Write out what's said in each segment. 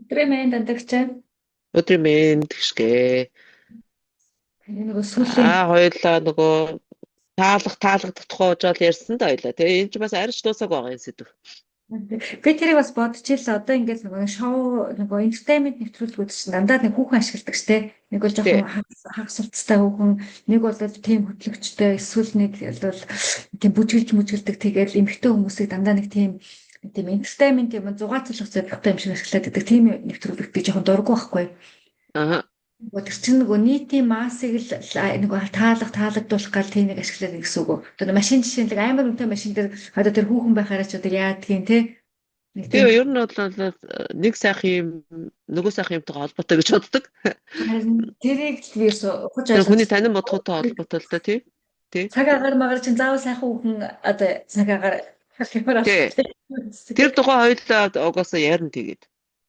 Өдрийн дандагч Өдрийн мэнд гიშгэ. нэг сүүлийн Хоёулаа нөгөө таалагдах тухай жол ярьсан да хоёлаа. Тэгээ энэ ч бас арьс дуусаагүй байгаа юм сэдв. би тэрийг бас бодож ирсэн. Одоо ингээд нөгөө шоу нөгөө entertainment нэвтрүүлгүүд чинь дандаа нэг хүүхэн ашигладаг штэ. Нэг бол жоохон Тий. хагас суртастай хүүхэн, нэг бол тийм хөтлөгчтэй, эсвэл нэг бол тийм бүжгэлдэг. Тэгээд эмэгтэй хүмүүсийг дандаа нэг тийм entertainment юм зугаацлах зорилготой юм шиг ашиглаад байдаг. Тийм нэвтрүүлэгт би жоохон дурггүй байхгүй. Аа. Тэр чинь нөгөө нийтийн массыг нөгөө таалагдуулах гал тийм нэг ашиглаад гэсэн үг. Одоо машин жишээлбэл амар үнэтэй машин дээр одоо тэр хүүхэн байхаараа ч одоо яадаг юм те. Нэг тийм Тэгээ ер нь бол нэг сайхан юм нөгөө сайхан юмтай холбоотой гэж боддог. харин тэрийг л би ухаж Тэр хүний ойлгож танин бодохтой холбоотой л да тий. Тий. цаг агаар магаар чинь заавал сайхан хүүхэн одоо цаг агаар хэмээр Тий. албатай. Тэр тухай хоёулаа угаасаа ярина тэгээд.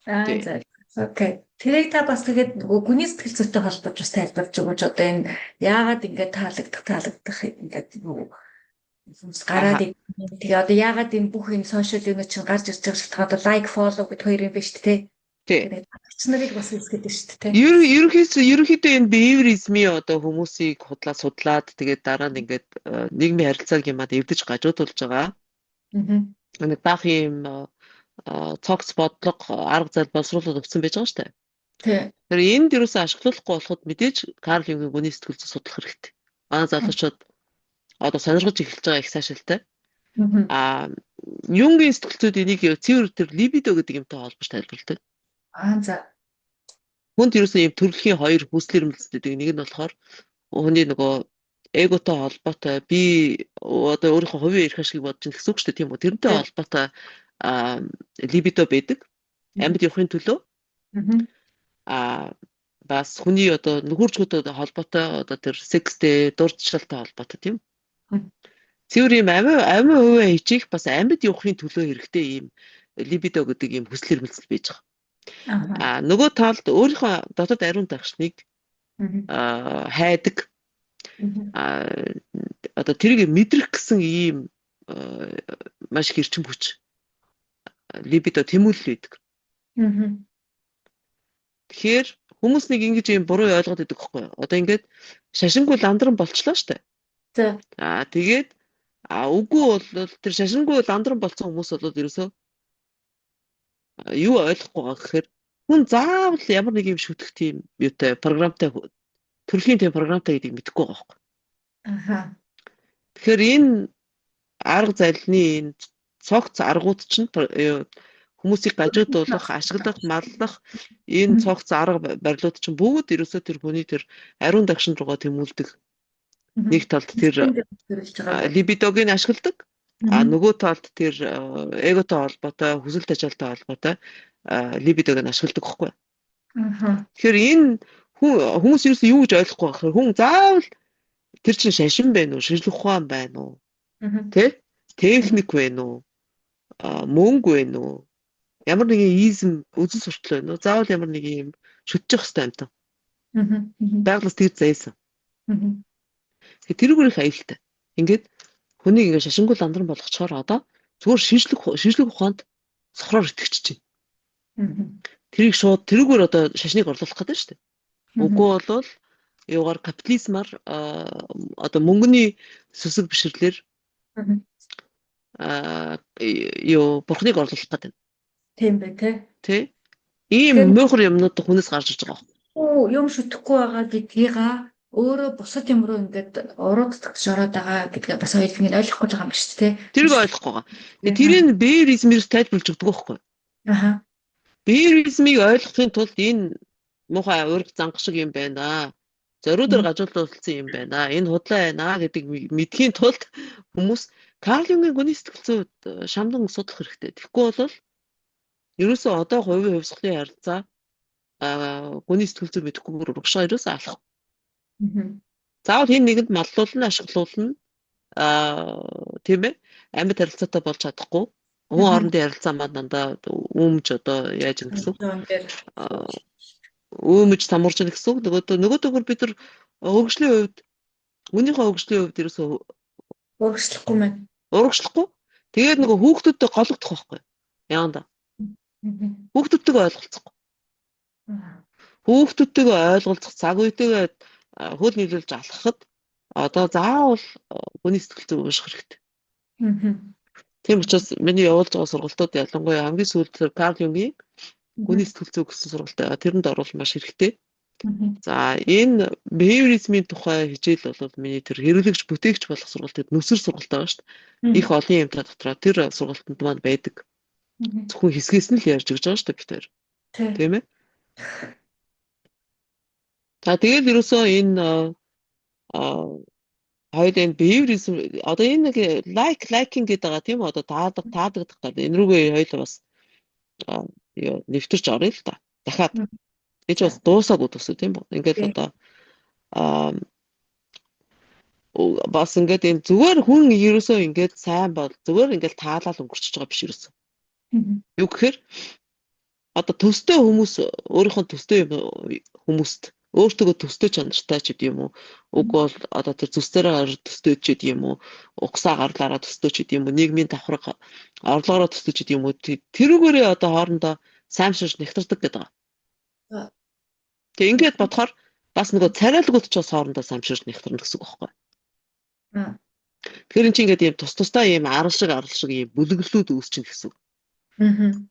Аа Тий. за. Окей. Тэрийг та бас тэгээд нөгөө гүний сэтгэл зүйтэй холбож бас тайлбарж өгөөч одоо энэ яагаад ингэж таалагдах ингээд нөгөө хүмүүс гараад Аха. тэгээ одоо яагаад энэ бүх юм сошиал юм чинь гарч ирж байгаа шалтгаан одоо лайк фоллоу гэдэг хоёр юм байна шүү дээ. Тий. Тэгээд багч нарыг бас үзгээд байна шүү дээ. Ерөнхийдөө энэ behaviorism-ийн одоо хүмүүсийг судлаад тэгээд дараа нь ингээд нийгмийн харилцааг юмад эвдэж гажуудулж байгаа. Аа. Нэг баах юм цогц бодлого арга зал боловсруулаад өгсөн байж байгаа шүү дээ. Тий. Тэр энд юусэн ашиглахгүй болоход мэдээж Карл Юнгийн гүний сэтгэл зүй судлах хэрэгтэй. Манай залуучууд одоо сонирхож эхэлж байгаа их сайшаалтай. Аа. А Юнгийн сэтгэл зүйд энийг цэвэр тэр либидо гэдэг юмтай холбож тайлбарладаг. Аа за. Хүнд юусэн юм төрөлхийн хоёр хүсэл эрмэлзэлтэй нэг нь болохоор хүний нөгөө эготой холбоотой би одоо өөрийнхөө хувийн эрх ашиг бодож гэсэн үг шүү дээ тийм үү? Тэрнтэй Тий. холбоотой либидо байдаг. Амьд явахын төлөө. Аа. Бас хүний одоо нөхөрчгөд холбоотой одоо тэр секстэй дурдчлалтай холбоотой тийм. Цэвэр юм амин хувиа хийчих бас амьд явахын төлөө хэрэгтэй юм либидо гэдэг юм хүсэл эрмэлзэл байж байгаа. Аа. Нөгөө талд өөрийнхөө дотоод ариун дагшныг хайдаг одоо тэрийг мэдрэх гэсэн ийм маш их эрчим хүч либидо тэмүүлэл байдаг. Тэгэхээр хүмүүс нэг ингэж юм буруу ойлгоод байдаг байхгүй юу? Одоо ингээд шашингүй ландран болчлоо штэ. За. Тэгээд үгүй бол тэр шашингүй ландран болсон хүмүүс бол ерөөсөө юу ойлгохгүй байгаа гэхээр хүн заавал ямар нэг юм шүтэх тийм юутай програмтай төрөлхийн тийм програмтай гэдгийг мэдэхгүй байгаа байхгүй. Аха. Тэгэхээр энэ арга залны энэ цогц аргууд чинь хүмүүсийг гажуудуулах, ашиглах, маллах энэ цогц арга барилууд чинь бүгд ерөөсөө тэр хүний тэр ариун дагшин руугаа тэмүүлдэг. Нэг талд тэр либидогийн ашигладаг. Нөгөө талд тэр эготой холбоотой, хүсэл тачаалтай холбоотой либидог нь ашигладаг байхгүй. Тэгэхээр энэ хүмүүс ерөөсөө юу гэж ойлгохгүй байх. Хүн заавал тэр чинь шашин байна уу, шинжлэх ухаан байна уу? Тэ? Техник байна уу? Мөнгө байна уу? Ямар нэгэн изм үзэл суртал байна уу? Заавал ямар нэг юм шүтчих хэвээр амтан. Байглас тэр зайсан. Тэр үрэх аюултай. Ингээд хүнийг ингээд шашингуул андран болгочоор одоо зүгээр шинжлэх ухаанд сохроор итгэж чинь. Тэрийг шууд тэрүүгээр одоо шашныг орлуулах гэдэг шүү дээ. Үгүй бол юугаар капитализмаар одоо мөнгөний сүсэг бишрлэр бурхныг орлуулах гэдэг. Тийм бай Тэ? Ийм мөөхөр юмнууд хүнээс гарч иж байгаа. Юм шүтгэхгүй байгаа гэдгийг өөрөө бусад юм руу ингээд урууддаг шороод байгаа гэдгээ бас хоёул ингэ ойлгохгүй байгаа юм шүү дээ. Тэрийг ойлгохгүй байгаа. Тэрийг бээризмээс тайлбарлаж өгдөг байхгүй. Аха. Бээризмийг ойлгохын тулд энэ муухай ураг занх шиг юм байна. Зориудаар гажуулсан юм байна. Энэ худлаа байна гэдэг мэдхийн тулд хүмүүс Карл Юнгийн гүний сэтгэл зүйд шамдан судлах хэрэгтэй. Тэгэхгүй бол ерөөсөө одоо хувийн хувьсгалын харилцаа гүний сэтгэл зүй мэдэхгүйгээр урагшаа ерөөсөө алах. Заавал хин нэгэнд маллуулна, ашиглуулна тийм ээ амьд харилцаатай болж чадахгүй. Хүн хоорондын харилцаа маань дандаа үүмж одоо яаж юм гэсэн. Үүмж самуурч гэсэн. Нөгөөдөөр бид нар хөгжлийн хувьд үнийхээ хөгжлийн хувьд ерөөсөө урагшлахгүй мэн. Урагшлахгүй. Тэгээд нөгөө хүүхдүүдтэй гологдох байхгүй. Яанда. Хүүхдүүдтэйгээ ойлголцохгүй. Хүүхдүүдтэйгээ ойлголцох цаг үетэйгээ хөл нийлүүлж алхахад одоо заавал хүний сэтгэл зүйн ууших хэрэгтэй. Тийм учраас миний явуулж байгаа сургалтууд ялангуяа хамгийн сүүлд Карл Юнгийн хүний сэтгэл зүй гэсэн сургалт байгаа. Тэрэнд оруулах маш хэрэгтэй. За энэ behaviorism-ийн тухай хичээл бол миний тэр хэрэглэгч бүтээгч болох сургалтад нүсэр сургалт байгаа шүү дээ. Их олон юмтай дотроо тэр сургалтанд маань байдаг. Зөвхөн хэсгээс нь л ярьж өгч байгаа шүү дээ бид хоёр. Тийм ээ. За тэгээд ерөөсөө энэ хоёул энэ behaviorism одоо энэ нэг liking гэдэг байгаа тийм үү? Одоо таадагдах гэдэг. Энэ рүүгээ хоёул бас нэвтэрч орё л та. Дахиад гэж бас дуусаагүй төсөө тийм үү? Ингээд одоо бас ингээд энэ зүгээр хүн ерөөсөө ингээд сайн бол зүгээр ингээд таалал өнгөрчихөж байгаа биш ерөөсөө. Юу гэхээр одоо төстэй хүмүүс өөрийнхөө төстэй хүмүүст өөртөө төстэй чанартай ч гэдэг юм уу? Уг бол одоо тэр зүсдэрээр төстэй ч гэдэг юм уу? Угсаа гарлаараа төстэй ч гэдэг юм уу? Нийгмийн давхарга орлогороо төстэй ч гэдэг юм уу? Тэрүүгээрээ одоо хоорондоо саймширч нэгтэрдэг гэдэг. Тэг ингээд бодохоор бас нөгөө царайлгууд ч бас хоорондоо самширч нэгтэрнэ гэсэн үг байхгүй. Тэгэхээр энэ чинь ингээд ийм тусдаа ийм арал шиг ийм бүлэглүүд үүсчихнэ гэсэн үг.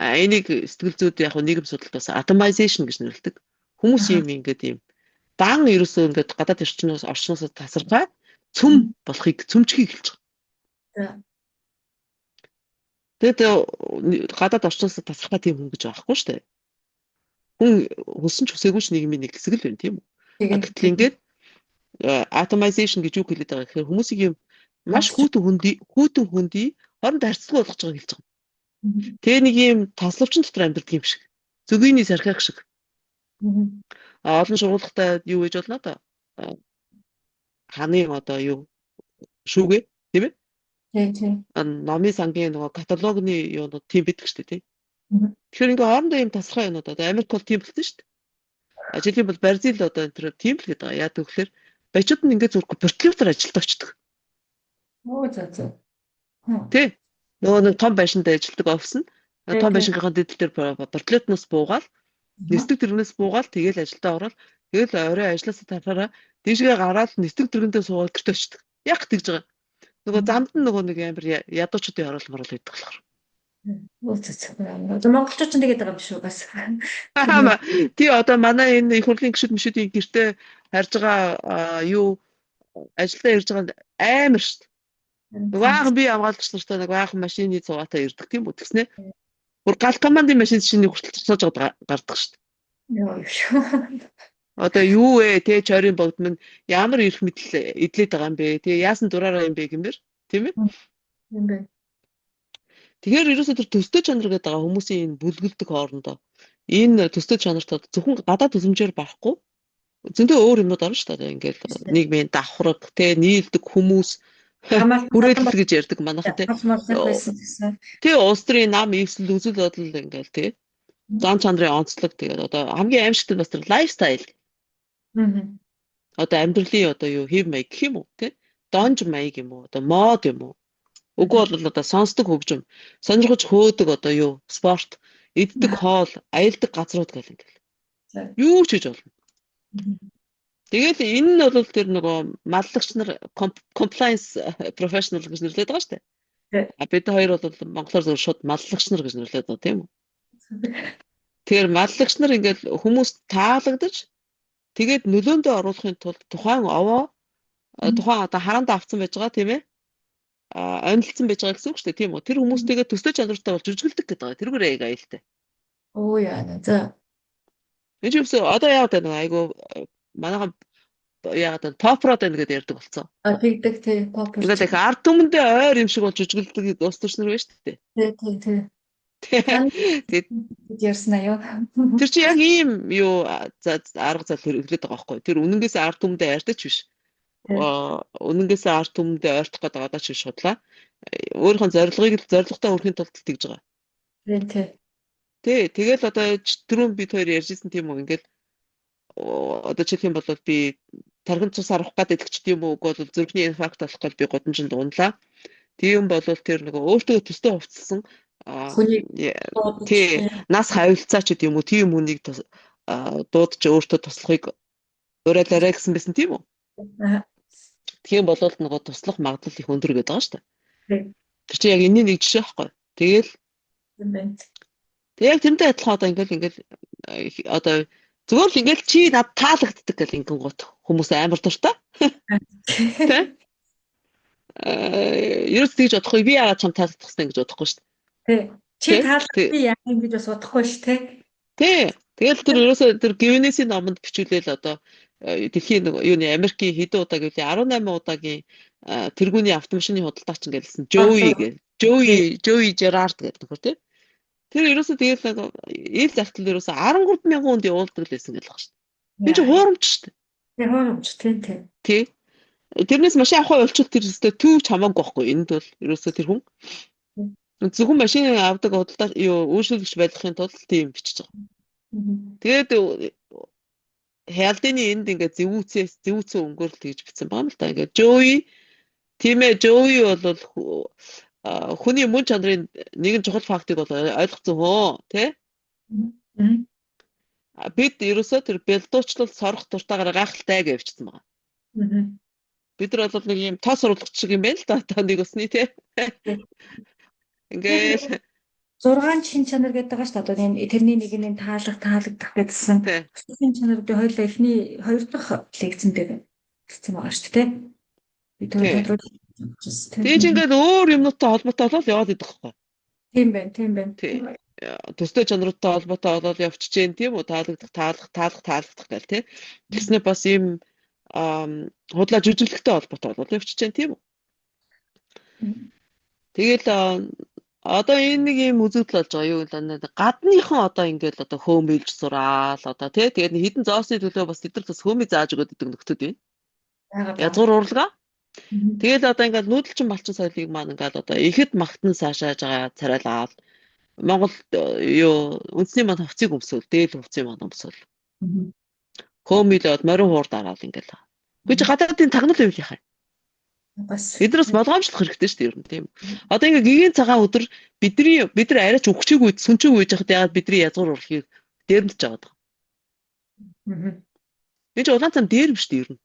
Энийг сэтгэл зүйд яг нийгэм судлалтаас atomization гэж нэрлэдэг. Хүмүүс ийм ингээд ийм дан ерөөсөө ингээд гадаад орчноос тасархай цөм болохыг цөмчгийг хэлж байгаа. Тэгээд гадаад орчноос тасархай тийм хүн гэж байхгүй шүү дээ. Хүн хүссэн ч хүсээгүй ч нийгмийн нэг хэсэг л байна тийм үү. Гэтэл ингээд atomization гэж юу хэлээд байгаа гэхээр хүмүүсийг юм маш хүүтэн хөндий хоорондоо харьцуулга болгож байгааг хэлж байгаа. Тэгээ нэг юм таславчин дотор амьдардаг юм шиг. Зөгөөний сархиах шиг. Олон сургуультай юу гэж болно да? Ханы одоо юу шүүгээ тийм ээ? Тийм. Номын сангийн нөгөө каталогны юунууд тийм бидэг шүү дээ тийм. Тэгэхээр ингээ хоорондоо юм тасархай юмнууд одоо Америк бол тийм болсон шүү дээ. Жишээлбэл бол Бразил одоо энэ төр тийм л гэдэг. Яа гэвэл баячууд нь ингээ зүрх бортолиотоор ажилдаа очдөг. Тэ. Нөгөө нэг том байшинд ажилдаг офис нь том байшингийнхаа дэдэл дээр бортолиотноос буугаал нисдэг дэргнээс буугаал тэгэл ажилдаа ороод тэгэл орой ажилласаа тарахаараа дээшгээ гараад нисдэг дэргэндээ суугаад гэртээ очдөг. Яг тэгж байгаа. Нөгөө замд нь нөгөө нэг амар ядуучуудын оруулмаар л байдаг болохоор. Монголчууд ч тэгээд байгаа юм шүү бас. Тий одоо манай энэ их хурлын гишүүд мөшүүдийн гэртээ харж байгаа юу ажилдаа ирж байгаа амар шүү дээ. Баахан би хамгаалагч нартай нэг баахан машины цугаатай ирдэг тийм үү тэгснэ. Бүр гал командын машин шинийг хүртэл цуцааж гардаг шүү дээ. Одоо юу вэ те чорын богд минь ямар ирэх мэтэл идлээд байгаа юм бэ? Тэгээ яасан дураараа юм бэ гэмээр тийм ээ? Тийм бэ. Тэгэхээр ерөөсөө тэр төстэй чанар гэдэг байгаа хүмүүсийн энэ бүлгэлдэг хоорондоо энэ төстэй чанартаа зөвхөн гадаад төсөмжээр байхгүй зөндөө өөр юмнууд орно шүү дээ. Ингээл нийгмийн давхраг те нийлдэг хүмүүс хүрээлэл гэж ярьдаг манайх те. Тэгээ улс төрийн нам ивсэл үзэл бодол ингээл те. Зан чанарын онцлог тэгээд одоо хамгийн аимшигтай бас тэр лайфстайл. Одоо амьдралын одоо юу хэв маяг гэх юм уу те. Донж маяг юм уу одоо мод юм уу. Уг бол одоо сонсдог хөгжим, сонирхож хөөдөг одоо юу спорт, иддэг хоол, аялдаг газрууд гэл ингээл. Юу ч хийж болно. Тэгээд энэ нь бол тэр нөгөө маллагч нар compliance professional гэж нэрлэдэг байгаа шүү дээ. Бид хоёр бол монголоор зөв шууд маллагч нар гэж нэрлэдэг байгаа тийм үү? Тэгэхээр маллагч нар ингээл хүмүүс таалагдаж тэгээд нөлөөндөө оруулахын тулд тухайн овоо тухайн одоо хараандаа авцсан байж байгаа тийм ээ? Онилцсан байж байгаа гэсэн үг шүү дээ тийм үү? Тэр хүмүүстэйгээ төстэй чанартай болж үржгэлдэг гэдэг байгаа. Тэрүүгээр яг аюултай. Оо яа за. Энэ ч юм одоо яагаад нэг айгу манайхан яагаад топ род байна гэдээ ярьдаг болсон. Тэгдэг тий топ. Ингээд их ард түмэндээ ойр юм шиг болж үржгэлдэг ус төрчнөр байна шүү дээ. Тий. Ярьсан аа юу. Тэр чи яг ийм юу арга зал хэрэглээд байгаа байхгүй. Тэр үнэнгээс ард түмэндээ ойртож биш. Үнэнгээс ард түмэндээ ойртох гэдэг одоо чи шудлаа. Өөрийнхөө зорилгыг зорилготой хүрэхин тулд тэгж байгаа. Тий. Тэгэл одоо түрүүн бид хоёр ярьжсэн тийм үү ингээд одоо жишээ нь бол би тархин цус арах гэдэг ч тийм үү бол зүрхний инфаркт болох гэж би годамжинд унлаа. Тийм бол тэр нөгөө өөртөө төстэй хувцсан тий нас хавилцаа ч гэдэг юм уу тийм үнийг дуудаж өөртөө туслахыг уриалаарай гэсэн байсан тийм үү? Аа. Тийм болоод нөгөө туслах магадлал их өндөр гэдэг байгаа шүү дээ. Тийм Тэр чинь яг энэний нэг жишээ байхгүй. Тэгэл байна. яг тэрнтэй адилхан одоо ингээл одоо зүгээр л ингээл чи над таалагддаг гэл ингэнгуут хүмүүс амар дуртай. Тэ? Ерөөс тэгж бодохгүй би яагаад чам таалагдах гэсэн гэж бодохгүй шүү Тий. Чи дээ. таалагдсан яах юм гэж бас бодохгүй шүү, тий. Тий. Тэгэл тэр ерөөсөө тэр Гивнесийн номонд бичүүлээл одоо дэлхийн юуны Америкийн хэдэн удаа гэвэл 18 удаагийн тэргүүний автомашины худалдаач ингээл Joey Gerard гэдэг нөхөр тий. Тэр ерөөсөө тэгэл ил захтал ерөөсөө 13,000 хүнд явуулдаг л байсан гэж байна шүү дээ. Би ч хуурамч шүү дээ. Тий, хуурамч тий. Тий. Тэрнээс машин авах ойлчул тэр өстө түүч хамаагүй байхгүй. Энд бол ерөөсөө тэр хүн зөвхөн машин авдаг худалдаа үйлчлүүлэгч байхын тулд тийм бичиж байгаа. Тэгээд хялдны энд ингээд зэвүүцээ өнгөөр л тэгж бичсэн байгаа юм л да. Ингээд Joey тийм ээ Joey бол хүний мөн чанарын нэгэн чухал фактыг бол ойлгоцсон хөө тий. Бид ерөөсөө тэр бэлдуучлал сорох дуртайгаар гайхалтай гэж бичсэн байгаа. Бид нар бол нэг юм тоо сурвалжч шиг юм байна л да. Одоо нэг усны тий. Ингээл 6 шин чанар гэдэг байгаа шүү дээ. Одоо энэ тэрний нэг нь таалагдах гэдсэн. Шин чанарын хоёулаа эхний 2 дахь лекцэн дээр хэлсэн байгаа шүү дээ. Би түрүү Тэгж ингээд өөр юмнуудтай холбоотой болоод яваад идэх байхгүй. Тийм байна. Төстэй чанаруудтай холбоотой болоод явчих чинь тийм үү? Таалагдах гэл тий. Тэгснэ бас ийм худлаа жүжиглэхтэй холбоотой болоод явчих чинь тийм үү? Тэгэл одоо энэ нэг юм үзэгдэл болж байгаа юу гэвэл гадныхан одоо ингээд одоо хөөмөлж сураал одоо тий. Тэгээд хідэн зоосны төлөө бас тэд нар бас хөөмий зааж өгöd идэг нөхдөд байна. Язгуур урлага. Тэгэл одоо ингээд нүүдэлчин малчин соёлыг маань ингээд одоо ихэд магтан саашааж байгаа царайлаад Монгол үндэсний маань хувцсыг өмсөв, дээл хувцсыг маань өмсөв. Хөөмөлөд морин хуур дараал ингээд. Би ч гадаадын тагнал байв яхаа. Бас Эднээс болгоомжлох хэрэгтэй шүү дээ ер нь тийм. Одоо ингээ гигийн цагаан өдөр бид нар арайч өгчөөгүй сүнчөөгүй байж хахад яагаад бидний язгуур урлахыг дээрмдэж байгаа юм. Би ч улаан цам дээр биш дээ ер нь.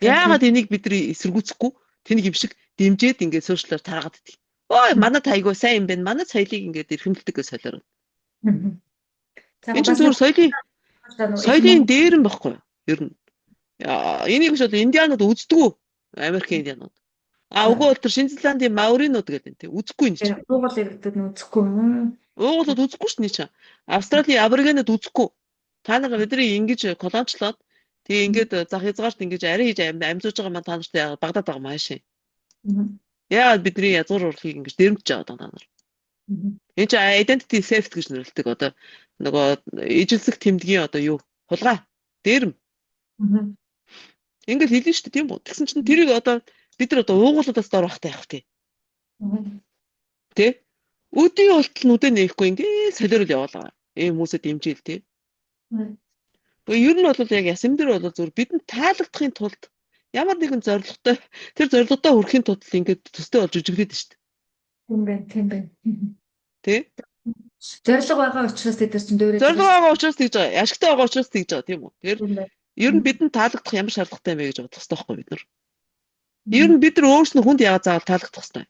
Яагаад энийг бидний эсэргүүцэхгүй тэнийг юм шиг дэмжиж ингээ сошиалаар таргаад идэх. Ой манай тайгуу сайн юм байна. Манай соёлыг ингээ эрхэмлдэг гэж солиороо. Энэ ч зөвхөн соёлын дээрэн байхгүй ер нь. Энийг ч бол индианууд үздэггүй. Америкийн индианууд. Үгүй бол тэр Шинэ Зеландын мауринууд гэдэг тийм үзэхгүй юм чинь. Уугуул иргэдэд нь үзэхгүй. Уугуулд үзэхгүй ш нь чинь. Австралийн аборигенууд үзэхгүй. Та нар бидний ингэж колоничлоод тэгээ ингээд зах хязгаарт ингэж арай хийж амьдууж байгаа маань та нарт Багдад байгаа маа шин. Яагаад бидний язгуур урлахыг ингэж дэрмж байгаа та нар. Энэ чинь identity theft гэж нэрлэдэг одоо нөгөө ижилсэх тэмдгийн одоо юу хулгай дэрм. Ингээд хэлнэ шүү дээ тийм үү. Тэгсэн чинь тэрийг одоо бид нар одоо уугуулуудаас дор ахтай явах тий. Тэ? Өдний болтол нүдэ нээхгүй ингээд солиорол яваалаа. Ийм хүмүүсээ дэмжээл тий. Ер нь бол яг ясам дээр бол зөв бидэнд таалагдахын тулд ямар нэгэн зорилготой тэр зорилготой хүрэхин тулд ингээд төстэй болж үжиглээд шүү дээ. Тийм байна. Тэ? Зорилго байгаа учраас тэд нар чинь дөөрэж. Зорилго байгаа учраас тэгж байгаа. Ашигтай байгаа учраас тэгж байгаа тийм үү. Тэгэхээр ер нь бидэнд таалагдах ямар шаардлагатай юм бэ гэж бодох хэрэгтэй байхгүй бид нар. Ер нь бид нар өөрснөө хүнд яагаад заавал таалагдах хэрэгтэй.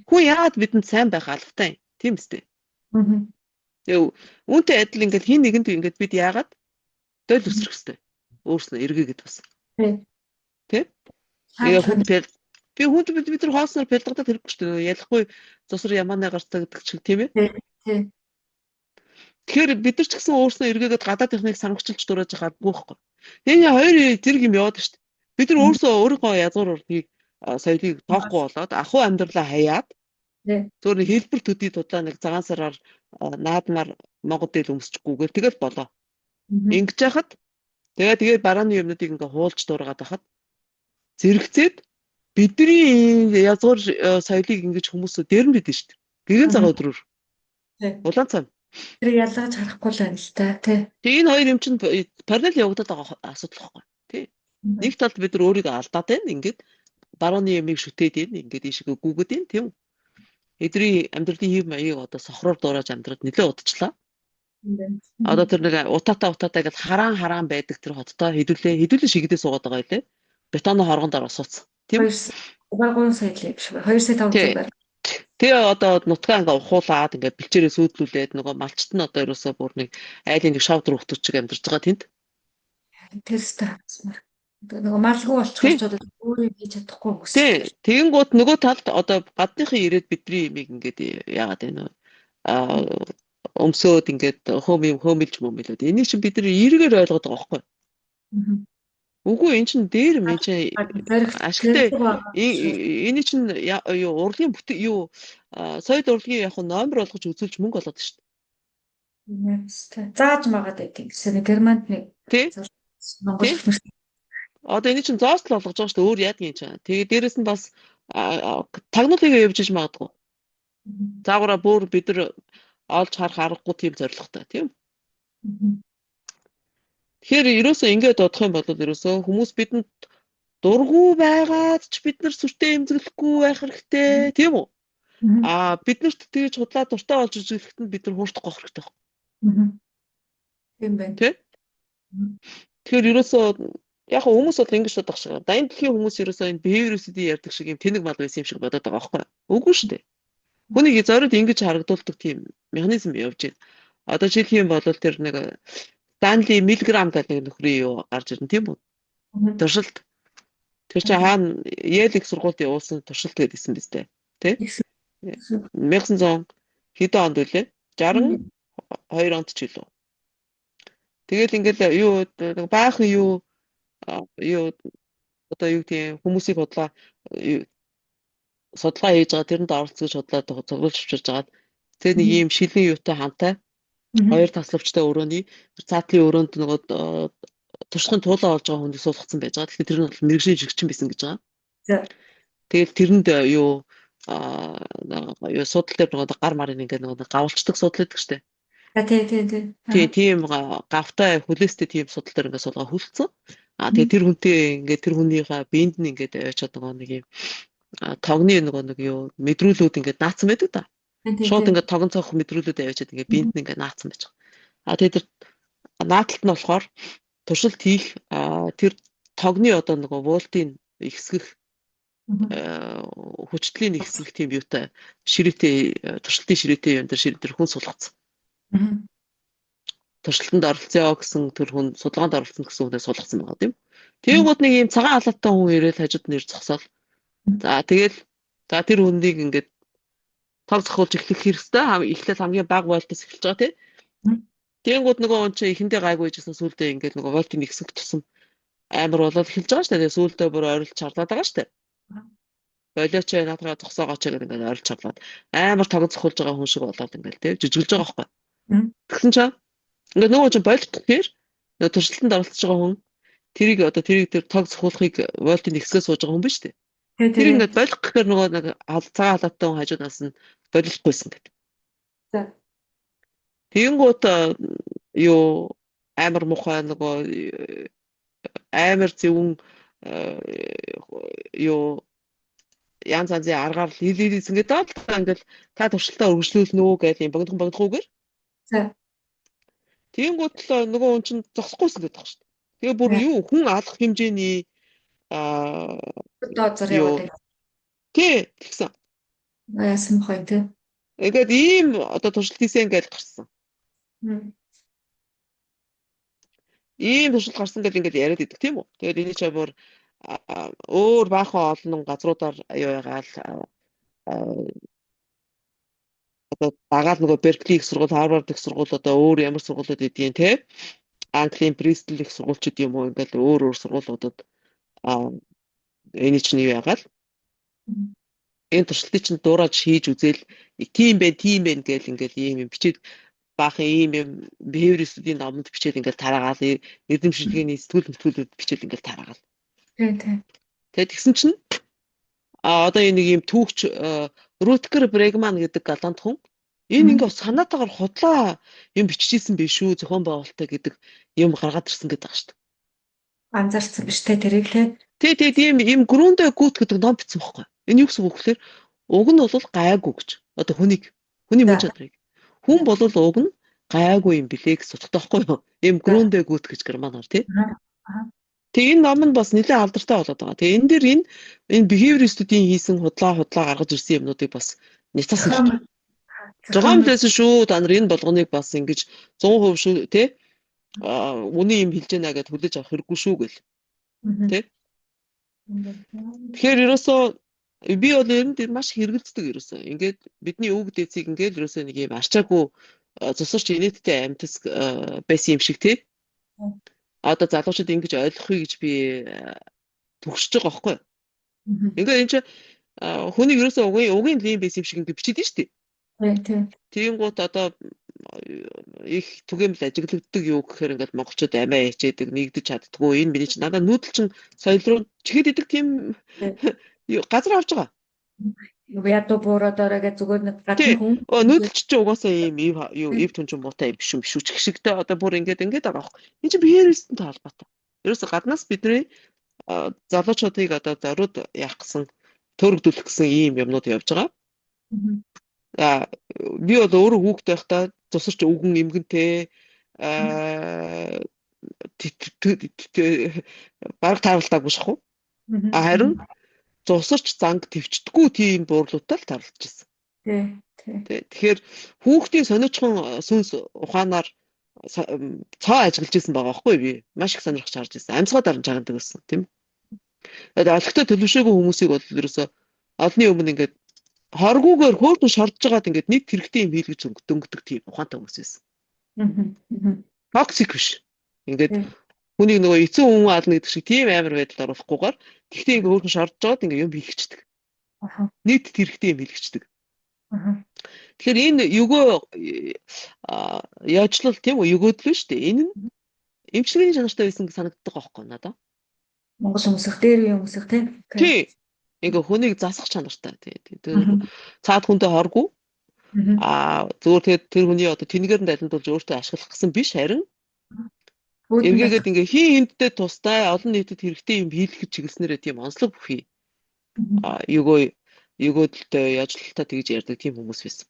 Хүн яагаад бидэнд сайн байх албатай юм. Тийм үстэй. Үүнтэй адил ингээд хин нэгэнд ингээд бид яагаад дойл өсрөх хэрэгтэй. Өөрснөө эргээгээд бас. Тэ? Би хүнд бид нар хоосноор бэлдгадад хэрэггүй шүү дээ. Ялахгүй цусар ямаанаа гарцаа гэдэг чиг тийм ээ. Тэгэхээр бид нар ч гэсэн өөрснөө эргээгээд гадаадынхныг санагчилж дурааж байгаа байхгүй. Энэ хоёр зэрэг юм яваад шүү дээ. Бид нар өөрийнхөө язгуур урлыг соёлыг тоохгүй болоод ахуй амьдралаа хаяад зөвхөн хэлбэр төдий тудлаа нэг цагаан сараар наадмаар Монгол дээл өмсчихгүйгээр тэгэл болоо. Ингэж яхад тэгээ барааны юмнуудыг ингээ хуулж дуурайгаад байхад зэрэгцээд бидний язгуур соёлыг ингэж хүмүүс дээрэн бидэн шүү дээ. Гэгэн цагаан өдрөөр. Улаан цам. Тэр ялгаж харахгүй л байна л та тий. Тэгээ энэ хоёр юм чинь параллел явагдаад байгаа асуудал байхгүй тий. Нэг талд бид нар өөрийгөө алдаад байна. Ингээд барууны ямыг шүтээд байна. Ингээд ийшээ гүгөөд байна тийм үү. Эдний амьдралын хэв маягийг одоо сохроор дуурайж амьдраад нэлээд удажлаа. Одоо тэр нэг утаатай гэж хараан байдаг тэр хоттой хэдүүлээ шигдээ суугаад байгаа байлээ. Бетоны хоргонд ороо сууц. Тийм. 2 сая л биш үү? 2 сая 500 Тий. байна. Тэгээ одоо нутгаа ингээ ухуулаад ингээ бэлчээрээ сүйдлүүлээд нөгөө малчт нь одоо ерөөсөө бүр нэг айлын нэг шавд рухтуч шиг амьдарч байгаа тэнд. Тэр стасмар. Нөгөө малгүй болчихоор ч одоо өөрөө хийж чадахгүй хүмүүс. Тий. Тэгэнгүүт нөгөө талд одоо гадныхын ирээд бидний юмыг ингээд яагаад вэ нөө өмсөөд ингээд хөөмилж мөмөлөд энийг чинь бид нар эргээр ойлгоод байгаа байхгүй. Үгүй эн чинь дээр мэн чинь ашигтай энэ чинь юу урлагийн соёл урлагийн яг номер болгож үзүүлж мөнгө олоод шүү дээ. Зааж магаад байдаг гэсэн Германд нэг Монгол одоо энэ чинь зоос л болгож байгаа шүү дээ өөр яадаг юм чинь. Тэгээ дээрэс нь бас тагнуулыг явж иж магадгүй. Заагаараа бүр бид нар олж харах аргагүй тийм зорилготой тийм. Тэгэхээр ерөөсөө ингэж бодох юм бол ерөөсөө хүмүүс бидэнд дургүй байгаад ч бид нар сүртэй эмзэглэхгүй байх хэрэгтэй тийм үү? Биднэрт тэгж худлаа дуртай болж үзүүлэхэд нь бид нар хуурдахгүй байх хэрэгтэй байна. Тийм байна. Тэгэхээр ерөөсөө яг хүмүүс бол ингэж бодох шиг. Дайны дэлхийн хүмүүс ерөөсөө энэ behavior-ийн ярьдаг шиг юм тэнэг мал байсан юм шиг бодоод байгаа байхгүй юу? Үгүй шүү дээ. Хүнийг зориуд ингэж харагдуулдаг тийм механизм явж байна. Одоо жишээлх юм бол тэр нэг Stanley Milgram гэдэг нэг нөхрийн юу гарч ирнэ тийм үү? Туршилт. Тэр чинь хаана Yale их сургуульд явуулсан туршилт гэдгийгсэн биз дээ. Тэ? 1900 хэдэн онд үлээ? 62 онд ч илүү. Тэгэл ингээл юу баахан юу одоо юу гэдэг хүмүүсийг бодлоо судалгаа хийж байгаа тэрэнд оролцож судлаад цуглуулж авчирж байгаа. Тэгээ нэг ийм шилэн юутай хамтай хоёр тасалвчтай өрөөний цаатлын өрөөнд нөгөө туршлагын туулаа болж байгаа хүнийг суулгацсан байж байгаа. Тэгэхээр тэр нь бол мэрэгжлийн жигчин байсан гэж байгаа. Тэгэл тэрэнд юу судал дээр нөгөө гар марын ингээ нөгөө гавлцдаг судал гэдэг штеп. Тийм гавтай хүлээстэй тийм судал дээр ингээ суулгаа хүлцсэн. Тэгээ тэр хүнтэй ингээ тэр хүнийхээ биед нь ингээ аваачаад нөгөө нэг юм тогны нөгөө нэг юу мэдрүүлүүд ингээ наацсан байдаг да. Шууд ингээ тогон цоох мэдрүүлүүд аваачаад ингээ биед нь ингээ наацсан байж байгаа. Тэгээ тэр нааталт нь болохоор туршилт хийх тэр тогны одоо нөгөө вольтын ихсгэх хүчтлийн ихсгэх тийм юутай ширээтэй туршилтын ширээтэй юм дээр хүн суулгацсан. Туршилтанд оролцъё гэсэн тэр хүн судалгаанд оролцсон гэсэн хүнээ суулгацсан байгаа тийм. Тэгэнгүүт нэг юм цагаан халаатай хүн ирээл хажууд нэр зогсоол. За тэгэл тэр хүнийг ингээд тог зохиулж эхлэх хэрэгтэй. Эхлээд хамгийн бага вольтоос эхэлж байгаа тийм. Тэгэнгүүт нөгөө хүн чинь эхэндээ гайгүй жисэн сүулдэ ингээд нөгөө вольтын ихсэх тусам амар болоод эхэлж байгаа шүү дээ. Сүулдэ бүр ойрлж чарлаад байгаа шүү дээ. Болооч наадгаа зогсоогооч гэдэг ингээд ойрлж чарлаад амар тог зохиулж байгаа хүн шиг болоод ингээд тийм жижиглж байгаа байхгүй. Тэгсэн чинь ингээд нөгөө чинь болт гэхээр нөгөө туршилтанд оролцож байгаа хүн тэрийг тэр тог зохиулахыг вольтын ихсгээс сууж байгаа хүн биш үү? Тэр ингээд болох гэхээр нөгөө нэг цагаан халаатай хүн хажуунаас нь болчихгүйсэн гэдэг. За. Тэгэнгүүт юу амар мухай нөгөө амар зөвүүн юу янз янзын аргаар хэлээс ингээд та туршилтаа өргөжлүүлнэ үү гэж юм богдохгүйгээр. За. Тэгэнгүүт л нөгөө хүн чинь зогсохгүйсэн гэдэг баг шүү дээ. Тэгээ бүр юу хүн алах хэмжээний дозор яваад. Тий, тэгсэн. Яасан бохоо тий. Ингээд ийм одоо туршилт хийсэн гэж гарсан. Ийм туршилт гарсан гэж ингээд яриад идэг тийм үү? Тэгээд энэ ч бүр өөр баахан олон газруудаар аюу ягаал одоо дагаад нөгөө Беркли их сургууль, Харвард их сургууль одоо өөр ямар сургуулиуд эдийн те Английн Бристол их сургуульчд юм уу ингээд өөр сургуулиудад энэ чинь юу ягаал энэ туршилтыг чинь дуурайж хийж үзэл тийм байна гэл ингээд ийм бичээд баахан ийм юм behavior-ийн номонд бичээд ингээд тараагаал эрдэмшилгээний сэтгүүл нөтгөлүүд бичээд ингээд тараагаал. Тийм. Тэгээд тэгсэн чинь одоо энэ нэг юм түүхч Рутгер Брегман гэдэг галант хүн энэ ингээд санаатаагаар худлаа юм биччихсэн биш үү зохион байгуулалтаа гэдэг юм гаргаад ирсэн гэдэг байгаа шүү дээ. Анзаарсан биш те тэрийг те. Тий тийм юм Грүндэ гүт гэдэг ном бичсэн байхгүй. Энэ юу гэсэн үг вэ гэхээр уг нь бол гайгүй гэж. Одоо хүний мөн чадрыг. Хүн бол уг нь гайгүй юм билээ гэж судалдаг байхгүй юу? Ийм Грүндэ гүт гэж германаар тий. Аа. Тэгээ энэ ном нь бас нэлээд алдартай болоод байгаа. Тэгээ энэ дээр энэ behaviorism-ийн хийсэн худлаа гаргаж ирсэн юмнуудыг бас няцаасан л байна. 6 лээсэн шүү. Та нар энэ болгоныг бас ингэж 100% шүү тий. Үний юм хэлж яана гэдээ хүлээж авах хэрэггүй шүү гэл. Тий. Тэгэхээр ерөөсөө би бол ер нь маш хэрэгэлцдэг ерөөсөө. Ингээд бидний өвөг дээцийг ингээд ерөөсөө нэг юм арчаагүй зусарч инээдтэй амьтас байсан юм шиг тий. Одоо залуучууд ингэж ойлгохыг гэж би төгсөж байгаа байхгүй. Ингээд энэ чинь хүний ерөөсөө угийн лим байсан юм шиг ингээд бичиж штий. Тийм гут одоо их түгээмэл ажиглагддаг юу гэхээр ингээд монголчууд амиа хичээдэг нэгдэж чаддгүй энэ миний чинь надад нүүдэлчин соёл руу чихэд идэг тийм газар авч байгаа. Ядуу буураад гэж зүгээр нэг гадны хүн. Нүүдэлч чинь угаасаа ийм ив түнжин муутай юм биш юм биш үч гişгтэй одоо бүр ингээд байгаа байхгүй. Энэ чинь биеэрсэнтэй холбоотой. Ерөөсө гаднаас бидний залуучуудыг одоо зориуд яах гэсэн төрөгдүүлэх гэсэн ийм юмнууд явж байгаа. Би бол өөрөө хүүхдтэй байхдаа тусарч өвгөн эмгэнтэй баг тааралтаагүй шахуу. Харин зусарч занг твчдэггүй тийм буурлуудтай л тарлажсэн. Тэгэхээр хүүхдийн сониучхон сүнс ухаанаар цаа ажиглаж исэн байгаа байхгүй би. Маш их сонирхож харж ирсэн. Амьсгаа даран чагадаг гэсэн тийм. Тэгээд алхтаа төлөвшөөгүй хүмүүсийг бол ерөөсө олны өмнө ингээд хоргуугаар хөөрхөн шордж байгаад ингээд нэг хэрэгтэй юм хийлгэж дөнгөдөг тийм ухаантай хүмүүс байсан. Токсик биш. Ингээд хүнийг нөгөө эцэн хүн аална гэдэг шиг тийм амар байдал оруулахгүйгээр тэгтээ ингээд хөөрхөн шордж байгаад ингээд юм хийлгэждэг. Нийт хэрэгтэй юм хийлгэждэг. Тэгэхээр энэ югөө яажлал тийм үү югөөдлөө шүү дээ. Энэ нь эмчилгээний чанартай байсан гэж санагддаг байхгүй надад. Монгол хүмүүсх дээр үе хүмүүсх тийм. Ингээ хүнийг засах чанартай тий. Цаад хүндээ хоргүй. Зүгээр тэр хүний одоо тэнгээр нь дайландуулж өөртөө ашиглах гэсэн биш харин эргээгээд ингээ хин хинттэй тустай олон нийтэд хэрэгтэй юм хийлгэж чиглэснээрээ тийм онцлог бүхий. Югөөдөлтөө яжлалтаа тэгж ярьдаг тийм хүмүүс байсан.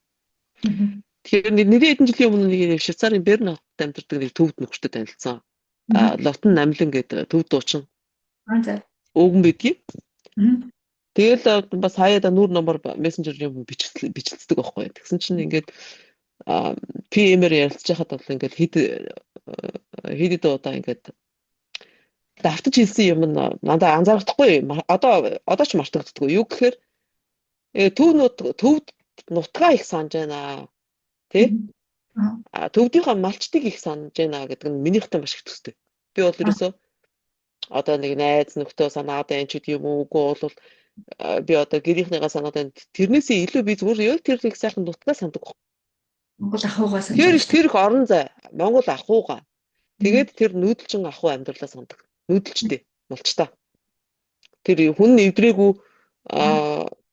Тэгэхээр нэрийн хэдэн жилийн өмнө нэг Швейцарын Берн хотод амьдардаг нэг төвд нөхөртэй танилцсан. Лотон Намлин гэдэг төв дуучин. Өвгөн бидгийг. Тэгэл бас хаяада нүүр номоор мессенжер юм бичлцдэг байхгүй. Тэгсэн чинь ингээд PM-ээр ярилцж байхад бол ингээд хэд удаа ингээд давтаж хэлсэн юм надад анзаарахдаггүй. Одоо ч мартагддаггүй. Юу гэхээр төвд нутгаа их санаж байна. Тэ? Төвдийнхаа малчтыг их санаж байна гэдэг нь минийхтэй маш их төстэй. Би бол ерөөсөө одоо нэг найз нөхдөд санаад байна ч гэдэг юм уу үгүй бол би одоо гэрийнхнийгаа санаад байна. Тэрнээсээ илүү би зүгээр яг тэр их сайхан нутгаа сандаг. Монгол ахуугаа санаж. Тэр их орон зай. Монгол ахуугаа. Тэгээд тэр нүүдэлчин ахуй амьдралаа сандаг. Нүүдэлчтэй, малчтаа. Тэр хүн эвдрээгүй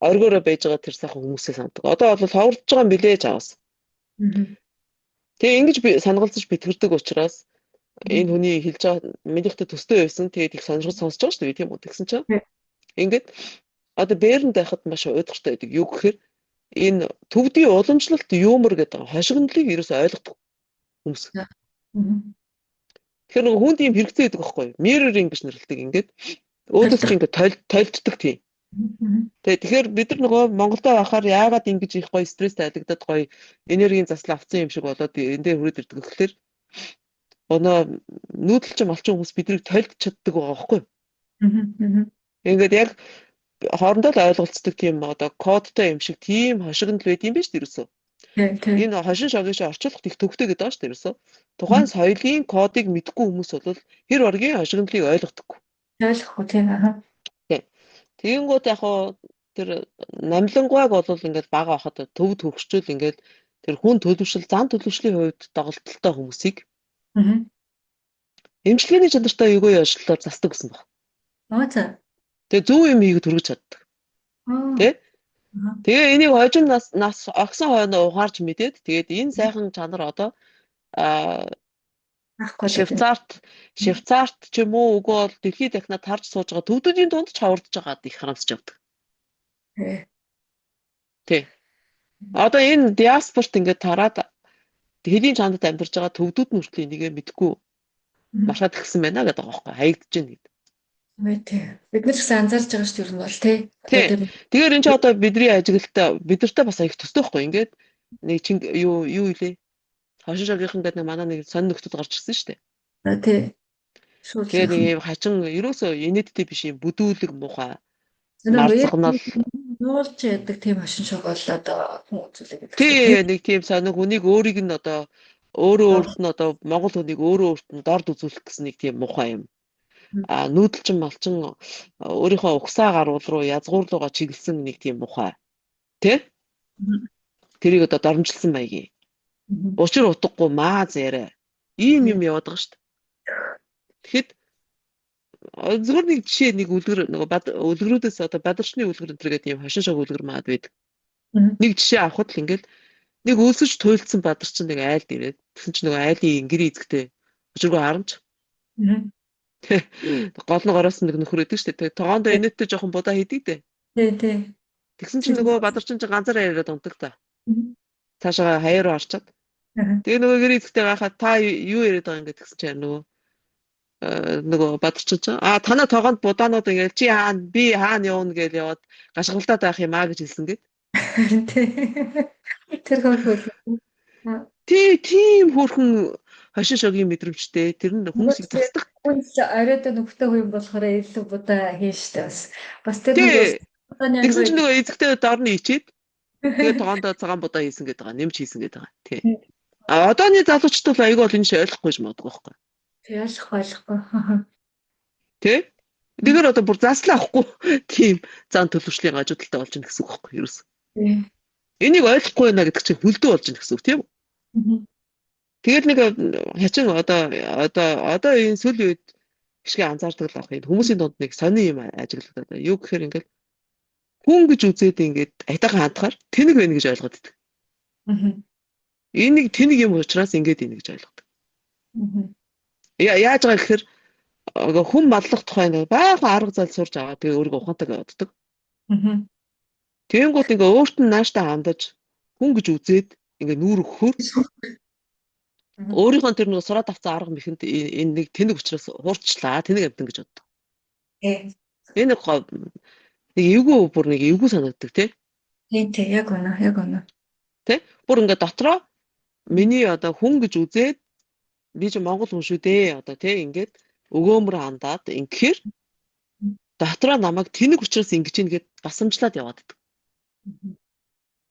оргиороо байж байгаа тэр сайхан хүмүүсээ сандаг. Одоо бол ховордож байгаа юм билээ чаас. Тэгээ ингэж би санагалзаж битгэрдэг учраас энэ хүний хэлж байгаа мэдихтэй төстэй байсан. Тэгээд их сонирхож сонсож байгаа шүү дээ тийм үү тэгсэн чинь. Ингээд одоо Бернд байхад маш уйдгартай байдаг. Юу гэхээр энэ төвдийн уламжлалт юмр гэдэг хошигнолыг ерөөсөй ойлгохгүй хүмүүс. Тэгэхээр нэг хүнд юм хэрэгцээ байдаг байхгүй юу? Mirroring гэж нэрлэдэг ингээд өөдөөс чинь ингээд тойлддаг тийм. Тэгэхээр бид нар нөгөө Монголд байхаар яагаад ингэж их гоё стресс тайлагдаад гоё энергийн засал авсан юм шиг болоод энэ дээр хүрээд ирдэг гэхээр өнөө нүүдэлчин малчин хүмүүс биднийг тойлж чаддаг байгаа байхгүй юу? Ингээд яг хоорондоо л ойлголцдог тийм одоо кодтой юм шиг тийм хошигнол байд юм биш үү? Энэ хошин шогийн орчуулгад их төвхтэй гэдэг байгаа шүү дээ ерөөсөө. Тухайн соёлын кодыг мэдгүй хүмүүс бол хэр оргийн хошигнолыг ойлгодоггүй. Ойлгохгүй тийм аа. Тэгэнгүүт яг хоо тэр намлангуйг бол ингээд бага байхад төвд хөгшчүүл ингээд тэр хүн төлөвшил зан төлөвшлийн хувьд доголдолтой хүмүүсийг эмчилгээний чанартай юугүй яашлаар засдаг гэсэн баг. За. Тэгээ зөв юм хийгээд хүргэж чаддаг. Тэ? Тэгээ энийг хожим нас огсон хойно ухаарч мэдээд тэгээд энэ сайхан чанар одоо Швейцарт ч юм уу үгүй бол дэлхийд дахнаад тарж сууж байгаа төвдүүдийн дунд ч хавардж байгаад их харамсаж явдаг. Тий. Одоо энэ диаспорт ингээд тараад Хэдийн чандад амьдарч байгаа төвдүүд нь хүртэл энийг мэдгүй машаад гисэн байна гэдэг байгаа байхгүй хаягдж байна гэдэг. Бид нар гэсэн анзаарч байгаа шүү дээ ер нь бол тий. Одоо Тий. тэр Тэгэхээр энэ ч одоо бидний ажиглалтаа бидэртээ бас их төстэй байхгүй ингээд нэг юу илээ. Хошин шогийнхан гэдэг нэг манай нэг сонин нөхдөд гарч ирсэн шүү дээ. тий. Шууд Тэгээ нэг юм хачин ерөөсөө инээдтэй биш юм бүдүүлэг муухай. Нөгөө Марцгнал. нуулж яадаг тийм хошин шог бол одоо хүн үзүүлээ гэдэг. Тий, нэг тийм сонин хүнийг өөрийг нь одоо өөрөө өөрт нь одоо монгол хүнийг өөрөө өөрт нь дорд үзүүлэх гэсэн нэг тийм муухай юм. Нүүдэлчин малчин өөрийнхөө угсаа гаруул руу язгуурлууга чиглэсэн нэг тийм муухай. Тэ? Тэрийг одоо доромжилсан маягийн. Учир утгагүй мааз яриа. Ийм юм яваад байгаа шүү дээ. Тэгэхэд зөвхөн нэг жишээ нэг үлгэр нөгөө үлгэрүүдээс одоо бадарчны үлгэр энэ гэдэг юм хошин шог үлгэр маад байдаг. Нэг жишээ авахад л ингээл нэг өлсөж туйлдсан бадарчин нэг айлд ирээд тэгсэн чинь нөгөө айлын ингэрийн эзэгтэй учиргүй харамч. Гол нь гороос нэг нөхөр өгдөг шүү дээ. Тогоондоо инээдтэй жоохон будаа хийдэг дээ. Тий. Тэгсэн чинь нөгөө бадарчин чинь ганцаараа яриад унтдаг та. Цаашаа хаяа руу харчаад. Тэгээ нөгөө гэр эзэгтэй гахаа та юу яриад байгаа юм гэдэг гэсэн чинь нөгөө бадарчин чинь танаа тогоонд будаанууд ингээл чи хаана би хаана явна гэж яваад гашгалтаад байх юм гэж хэлсэн гээд. Тэр хөрхөл. Тийм хөрхөн хошин шогийн мэдрэмжтэй тэр нь хүмүүсийг тасдаг. Хүнс оройд нөхдөй хүн болохоор илүү будаа хийн штэ бас тэр нөгөө тэгсэн чинь нөгөө эзэгтэй дорны ичээд тэгээ тогоондоо цагаан будаа хийсэн гэдэг байгаа нэмж хийсэн гэдэг байгаа тий. Одооны залуучууд бол айгүй бол энэ шиг ойлгохгүй юм байна байхгүй. Тий ойлгохгүй. Тий? Тэгэхээр одоо бүр заслаа авахгүй тийм зан төлөвшлийн ажиглалтай болж байна гэсэн үг байхгүй юу? Энийг ойлгохгүй байна гэдэг чинь хөлдөө болж байна гэсэн үг тийм үү? Тэгээд нэг хачин одоо энэ сүүлийн үед хишгээ анзаардаг л байх юм. Хүмүүсийн дунд нэг сонин юм ажиглагдаад байна. Юу гэхээр ингээд хүн гэж үзээд ингээд айтайхан хандахаар тэнэг байна гэж ойлгоод байдаг. Энэ нэг тэнэг юм учраас ингээд ийн гэж ойлгодог. Яаж байгаа гэхээр хүн маллах тухай нэг баахан арга зал сурж аваад тэгээ өөрийгөө ухаантайг боддог. Тэнгуут ингээ өөрт нь нааштай хандаж хүн гэж үзээд ингээ нүүр өгөхөөр өөрийнхөө тэр нэг сураад авсан арга мэхэнд энэ нэг тэнэг учраас хуурчлаа тэнэг амтан гэж боддог. Энэ нэг эвгүй бүр нэг эвгүй санагддаг тий. Тий яг үнэ. Тий бүр ингээ дотроо миний одоо хүн гэж үзээд би ч монгол хүн шүү дээ одоо тий ингээд өгөөмөр хандаад ингэхээр дотроо намайг тэнэг учраас ингэж ингээд басамжлаад яваад байдаг.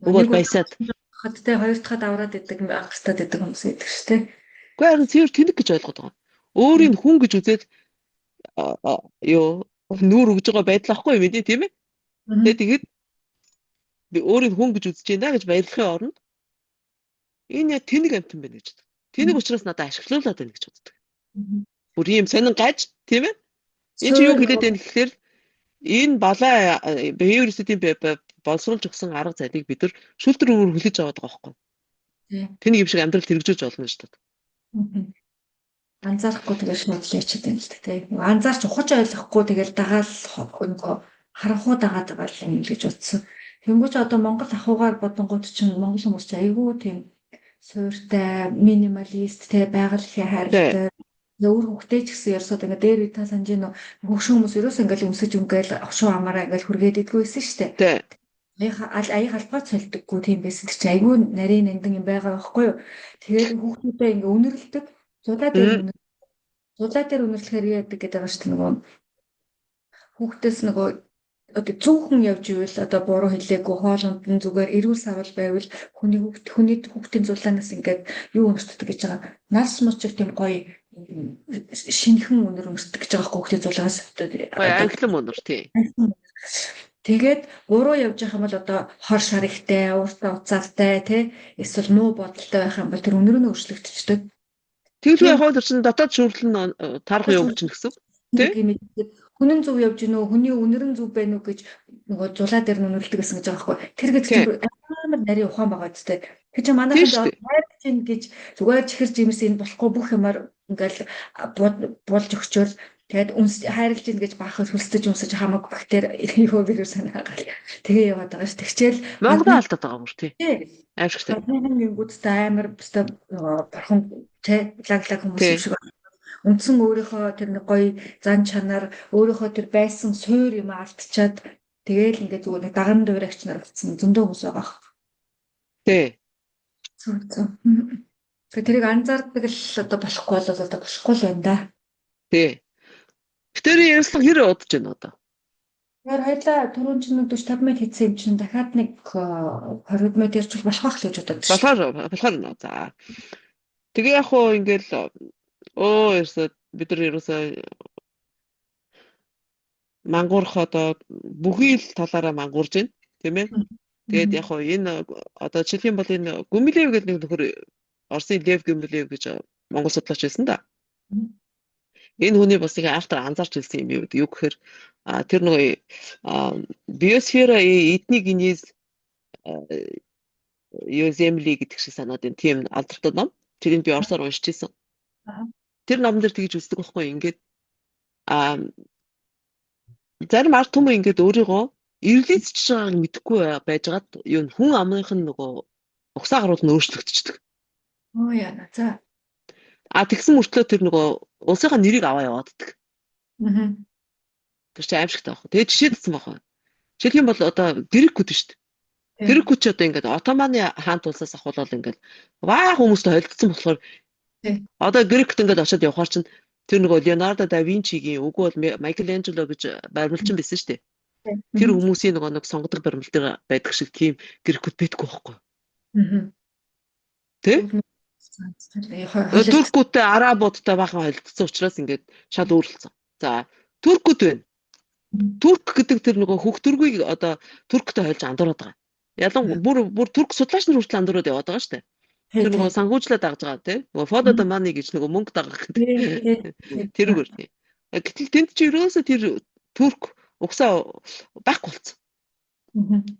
Өгөөл байсаад хаттай хоёр дахад аваад идэг байх хэрэгтэй гэдэг хүмүүс идэг шүү дээ. Гэхдээ харин цэвэр тэнэг гэж ойлгоод байгаа. Өөрийг хүн гэж үзээд нүүр өгж байгаа байдал ахгүй юм ээ тийм ээ. Тэгээд би өөрийг хүн гэж үзэж байна гэж баярлахын оронд энэ яг тэнэг амтан байна гэж боддог. Тэнэг учраас надад ашиглуулаад байна гэж боддог. Бүр ийм сонин гаж тийм ээ. Энэ чи юу хэлээд байна гэхээр энэ балаа биоэрсэдийн боловсруулж өгсөн арга зайлыг бид нар шүлтэр өөр хүлээж аваад байгаа байхгүй. Тэнэг юм шиг амьдрал хэрэгжүүлж болно шүү дээ. Анзаарахгүй тэгэл шуудлаач гэдэг юм л дээ. Анзаарч ухаж ойлгохгүй тэгэл дагаал нөгөө харанхуу дагаад байгаа юм гэж утсан. Тэнгүүч одоо Монгол ахуйгаар бодонгууд чинь монгол хүмүүс чинь айгүй тийм сууртай, минималист те байгалийн хайртай. Өөр хөвгтэй ч гэсэн ярьсууд ингээ дээр та санаж нөө хөвшин хүмүүс ерөөс ингээл өмсөж ингээл овшуу амаараа ингээл хүргээд идэггүй байсан шүү дээ. Аяг албаа цолдоггүй тийм байсан чи айгүй нарийн нандин юм байгаа байхгүй юу. Тэгээд хүүхдүүдээ ингээ үнэрлдэг. Зулаа дээр үнэрлэхээр яадаг гэдэг байгаа шүү дээ нөгөө хүүхдээс нөгөө одоо зөвхөн явж ивэл одоо буруу хэлээгүй хоолонд нь зүгээр эрүүл савал байвал хүний хүүхдийн зулаанаас ингээд юу өмсдөг гэж байгаа. Нас муцэг тийм гоё шинхэн өнөр өмсдөг гэж байгаа хүүхдийн зулаас англин өнөр тий. Тэгээд буруу явж явах юм бол одоо хор шарихтай, ууртай уцаартай тий эсвэл муу бодолтой байх юм бол тэр өнөр нь өөрчлөгдчихдөг. Тэгэлгүй яг хойд чинь дотоод шүүрлэн таарах явж чинь гэсэн. Тий. Хүнэн зөв явж гинөө хүний үнэрэн зөв байна уу гэж нөгөө зулаа дээр нүнэлдэг гэсэн гэж байгаа байхгүй. Тэр гэж амар нарийн ухаан байгаа ч тийм. Тэр чинь манайхад хайрч чинь гэж зүгээр чихэр жимс энэ болохгүй бүх юмар ингээл болж өгчөөл Тэгээд хайрлж ийн гэж бахад хөлсөж өмсөж хамаагүй бактери юу вирус санаагаад тэгээ яваад байгаа ш. Тэгчээл Монголоо алдаад байгаа мөр тий. тий. Аимшигтай. Гадныхан гингүүдтэй амар өстой бурхан лаглаг хүмүүс юм Тий. шиг байна. Үндсэн өөрийнхөө тэр нэг гоё зан чанар өөрийнхөө тэр байсан суур юм алдчихад тэгээл ингээд зүгээр нэг даган дуурайгч нар болсон зөндөө хүмүүс байгаа. Тий. Зүг. Тэгээ тэрийг анзаардаг л одоо болохгүй бол одоо болохгүй л байна да. Тий. Битэрийн ярьслага хэр удаж байна одоо? Тэгэхээр хоёлаа түрүүн чинь 45 минут хийсэн юм чинь дахиад нэг 20 минут ярьж болох байх л гэж бодод шүү. Болохоор нөө за. Тэгээ яг хуу ингээл ерөөсөө бид нар ерөөсөө мангуурх одоо бүхий л талаараа мангуурж байна тийм ээ. Тэгээд яг хуу энэ одоо жишээлх юм бол энэ Гүмилев гэдэг нэг нөхөр Оросын Лев Гүмилев гэж Монгол судлаач байсан да. Энэ хүний бас их автор анзаарч хэлсэн юм юу гэхээр тэр нөгөө биосфера эдний генез Земли гэдэг шиг санаад байна. Тийм алдартай ном. Тэрийг би орсоор уншиж ирсэн. Тэр номон дээр тэгж үздэг байхгүй ингээд зарим ард түмэн ингээд өөрийгөө эрлийцч байгааг мэдэхгүй байжгаад юу хүн амных нь нөгөө угсаа гарууд нь өөрчлөгдчихдөг. Оо яна за. Тэгсэн мөртлөө тэр нөгөө улсынхаа нэрийг аваа явааддаг. Тэр чинь аимшигтай байхгүй. Тэгээ жишээдсэн байхгүй. Жишээлх юм бол одоо Грекүүд шүү дээ. Грекүүд ч одоо ингээд Отоманы хаант улсаас ахвал ингээд ваа хүмүүстэй холилдсон болохоор одоо Грект ингээд очиод явахаар чинь тэр нөгөө Леонардо да Винчигийн үгүй бол Майкеланжело гэж баримлчин байсан шүү дээ. Тэр хүмүүсийн нөгөө нэг сонгодог баримл дээр байдаг шиг тийм Грекүүд байдаггүй байхгүй. Тэ? Туркуудтай арабуудтай бахан холилдсон учраас ингээд шал өөрлөсөн. За, туркууд байна. Турк гэдэг тэр нөгөө хөх төргийг одоо турктай холж андуураад байгаа. Ялангуяа бүр турк судлаач нар хүртэл андуураад яваад байгаа шүү дээ. Тэр нөгөө сангуучлаад дагж байгаа тий. Нөгөө фодо да мани гэж нөгөө мөнгө дагах гэдэг. Тэр үгээр тий. Гэтэл тэнд чи ерөөсө тэр турк угсаа байхгүй болсон.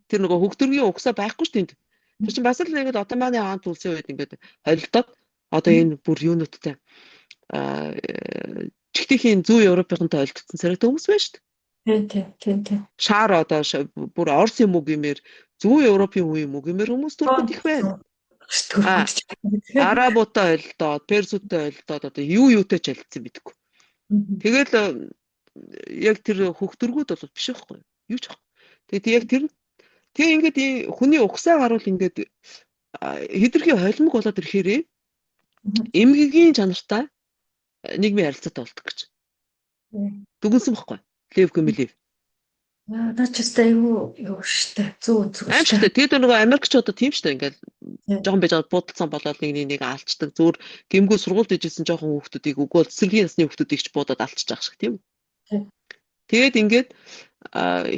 Тэр нөгөө хөх төргийн угсаа байхгүй шүү дээ. Тэр чинь бас л ингээд Отоманы хаант улсын үед ингээд холилдоод одоо энэ бүр юунуудтай чигтийн зүүн Европынхантай холилдсон царайтай хүмүүс байна шүү дээ. Тий. Шаар одоо бүр Орос юм уу гэмээр зүүн Европын үе юм уу гэмээр хүмүүс туркууд их байна. Арабуудтай холилдоод, персүүдтэй холилдоод одоо юутэй ч холилдсон бидэггүй. Тэгэл яг тэр хөх төргүүд бол биш байхгүй юу ч байхгүй. Тэгээд яг тэр тэгээ ингээд хүний угсаа гарвал ингээд хэдэрхий холимог болоод ирэхээрээ эмгэгийн чанартай нийгмийн харилцаатай болдог гэж. Дүгнсэн байхгүй. Лев Гүмилев. Наач өстэй юу штэ зүүн зүг. Аимшигтай. Тэгээд нөгөө Америкч одоо тийм штэ ингээд жоохон байж буудалцсан болоод нэг алчдаг. Зүгээр гэмгүй сургуульд ижсэн жоохон хүүхдүүдийг үгүй бол цэцэрлэгийн насны хүүхдүүдийг ч буудаад алчж байгаа шиг тийм үү. Тэгээд ингээд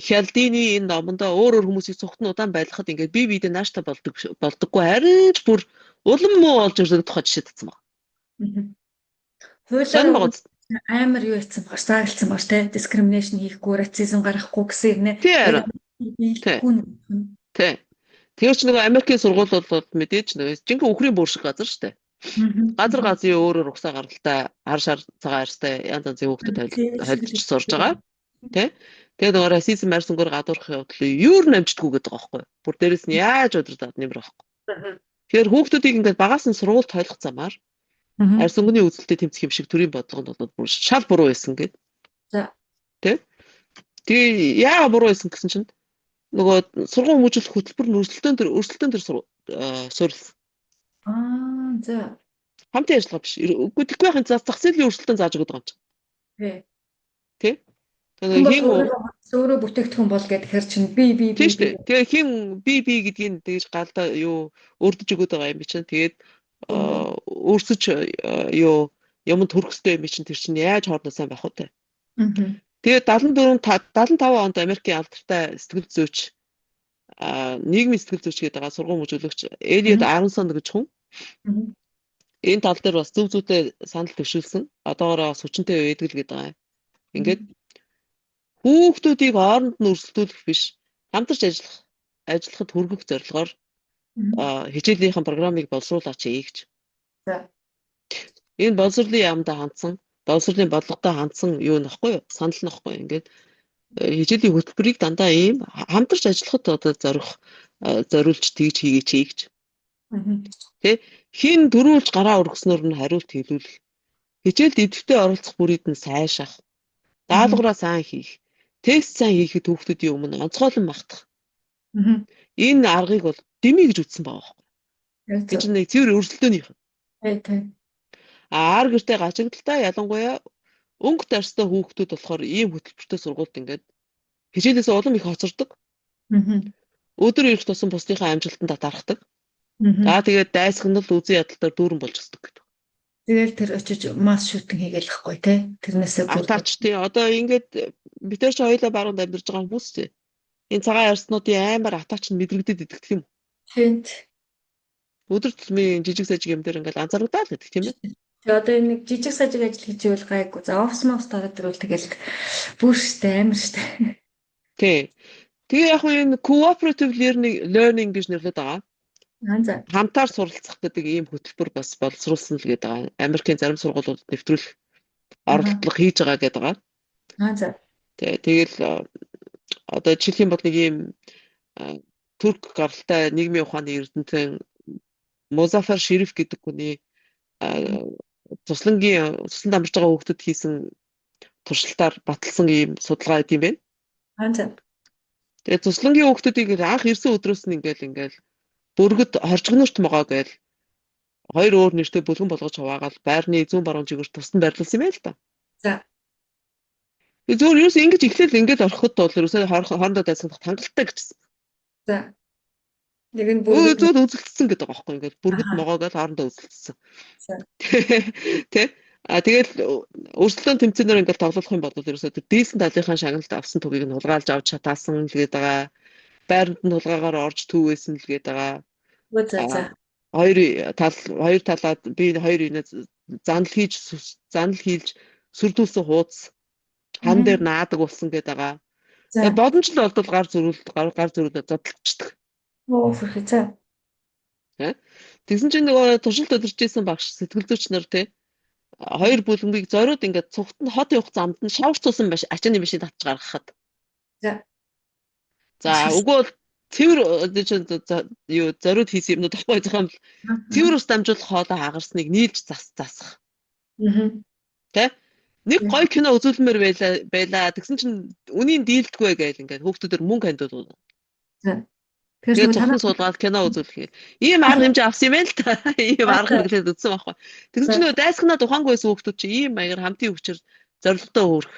Хялдины энэ номондоо өөр хүмүүсийг цухтан удаан байлгахад ингээд бие биедээ нааштай болдоггүй харин ч бүр улам муу болж өрсөг тухай жишээ татсан байна. Хуулиар амар юу хийсэн баг заагласан баг те дискриминашн хийхгүй расизм гаргахгүй гэсэн нэ. Тий. Тэр ч нөгөө Америкийн сургууль бол мэдээж нөгөө жинхэнэ үхрийн бүр шиг газар шүү дээ. Газар газрын өөрөөр угсаа гаргалтай ар шар цагаан арьстай янз янзын хүүхдэд холилж сурж байгаа. Тий. Тэгээд нөгөө расизм арьсангаар гадуурхах явдал юу намждаггүй гэдэг байгаа байхгүй. Бүр дээрэс нь яаж удирдаад нэмэр байхгүй. Тэгэхээр хүүхдүүдийг ингээд багаас нь сургуульд тойлох замаар арьсанганы үзэлтэд тэмцэх юм шиг төрийн бодлогонд бол бүр шал буруу байсан гэдэг. За. Тий. Тэгээ яа буруу байсан гэсэн чинь нөгөө сургууль хүмүүжүүлэх хөтөлбөр нь өрсөлдөөн төр суурилсан. За. Хамтын ажиллагаа биш. Үгүй тэггүй байхын зах зээлийн өрсөлдөөн зааж өгöd байгаа юм чинь. Тий. Тэгээ өөрөө бүтээгдэхүүн бол гэдэг хэр чинь би. Тийм шүү дээ. Тэгээ хин би гэдгийг тэгж галдаа юу өрдөж өгöd байгаа юм чинь. Тэгээд өөрсөж юмд хөрөхстэй юм чинь тэр чинь яаж хоорондоо сайн байх вэ? Тэгээд 75 онд Америкийн алдартай сэтгэл зүйч нийгмийн сэтгэл зүйч гэдэг сургууль хүмүүжүүлэгч Элиот Аронсон гэж хүн энэ тал дээр бас зөв зүйтэй санал төвшүүлсэн. Одоогоор бас хүчинтэй байдаг л гэдэг байгаа. Ингээд хүүхдүүдийг хооронд нь өрсөлдүүлэх биш, хамтарч ажиллахад хүргэх зорилгоор хичээлийнхэн программыг боловсруулаач гэж. За. Энэ боловсруулалтын яамдаа хандсан боловсролын бодлоготой хандсан юу нөхгүй юу? Санал нөхгүй ингээд хичээлийн хөтөлбөрийг дандаа ийм хамтарч ажиллахад одоо зориулж тэгж хийгээч. Тэ хин дөрүүлж гараа өргөснөр нь хариулт хэлүүлэх. Хичээлд идэвхтэй оролцох бүрийд нь сайшаах. Даалгавраа сайн хийх. Тест сайн хийхэд хүүхдүүдийн өмнө онцгойлон магтах. Энэ аргыг бол дэмий гэж үтсэн байгаа байхгүй. Яг Энд нэг цэвэр өрсөлдөөнийх. тий. Аар гэртээ гажигдaltaа ялангуяа өнгө дарстай хүүхдүүд болохоор ийм хөтөлбөртэй сургуульд ингээд хичээлээс улам их хоцордог. Өдөр ирэх тусам бусдынхаа амжилтанд татархдаг. За тэгээд дайсагнал үзэн ядалтаар дүүрэн болж өсдөг гэдэг. Тэгэл тэр очиж масс шүтэн хийгээл хгүй тий. Тэрнээсээ Атаач тий одоо ингээд бид нар ч хоёулаа баруун амьдарч байгаа хүмүүс тий. Энэ цагаан арснуудын амар атаач нь мэдрэгдэд идэх юм. тий. Өдөр тутмын жижиг сажиг юм дээр ингээд анзаардаг л гэдэг тийм ээ. Тэгээ одоо энэ нэг жижиг сажиг ажил хийж ивэл гайгүй. За офс мос дараад ирвэл тэгэл бүр штэ амар штэ. Тий. Тэгээ яг энэ cooperative learning гэж нэрлэдэг байгаа. За. Хамтаар суралцах гэдэг ийм хөтөлбөр бас боловсруулсан л гэдэг байгаа. Америкийн зарим сургуулиудад нэвтрүүлэх оролдлого хийж байгаа гэдэг байгаа. За. Тэгэл одоо жишээлх юм бол нэг ийм турк гаралтай нийгмийн ухааны эрдэмтэн Музафар Шериф гэдэг хүний туслан амарч байгаа хүүхдүүд хийсэн туршилтаар баталсан ийм судалгаа гэдэг юм байна. За. Тэгээ туслангийн хүүхдүүдийг анх ирсэн өдрөөс нь ингээл бүргэд хоржгонорт могоо гээл хоёр өөр нэртэй бүлгэн болгож хуваагаад байрны зүүн баруун чигээр тусдан байрлуулсан юм байл та. За. Зөвхөн юус ингэж эхлээл ингээд ороход бол ерөөсөө хоорондоо дайсагдах хангалттай гэжсэн. За. Нэг нь бүргэд үзэлцсэн гэдэг байгаа байхгүй ингээд бүргэд могоо гээл хоорондоо үзэлцсэн. Тэ тэгэл өрсөлдөөн тэмцээнээр ингээд тоглох юм бол ерөөсөө дээсэн талынхаа шагналд авсан тугийг нь хулгайлж авч чатаасан л гээд байгаа. Байранд нь хулгаагаар орж түүвэсэн л гээд байгаа. За. Хоёр талаад би хоёр инээ занал хийлж сүрдүүлсэн хуудас хан дээр наадаг болсон гээд байгаа. Бодомж л болдол гар зөрүүлээд зодтолчдөг. Фүрхэ за. Тэгсэн чинь нөгөө туршилт өдөржсэн багш сэтгэл зүйч нар тий хоёр бүлэмгийг зориуд ингээд цугт нь хот явах замд нь шавж цуусан байж ачааны машин татж гаргахад. За үгүй бол цэвэр юу зориуд хийсэн юмнууд ахгүй зохион цэвэр ус дамжуулах хоолой хагарсныг нийлж засах. Тэ нэг гоё кино үзүүлмээр байлаа. Тэгсэн чинь үнийн дийлдэггүй гээл ингээд хүүхдүүдээр мөнгө хандуулна. Тэгээд цохон суулгаад кино үзүүлэх. Ийм арга хэмжээ авсан юм байна л та. Ийм арга хэрэглээд үзсэн байхгүй. Тэгсэн чинь нөгөө дайсагнаа тухангүйсэн хүүхдүүд чи ийм маягаар хамтын өвчөр зорилготой хөөрөх.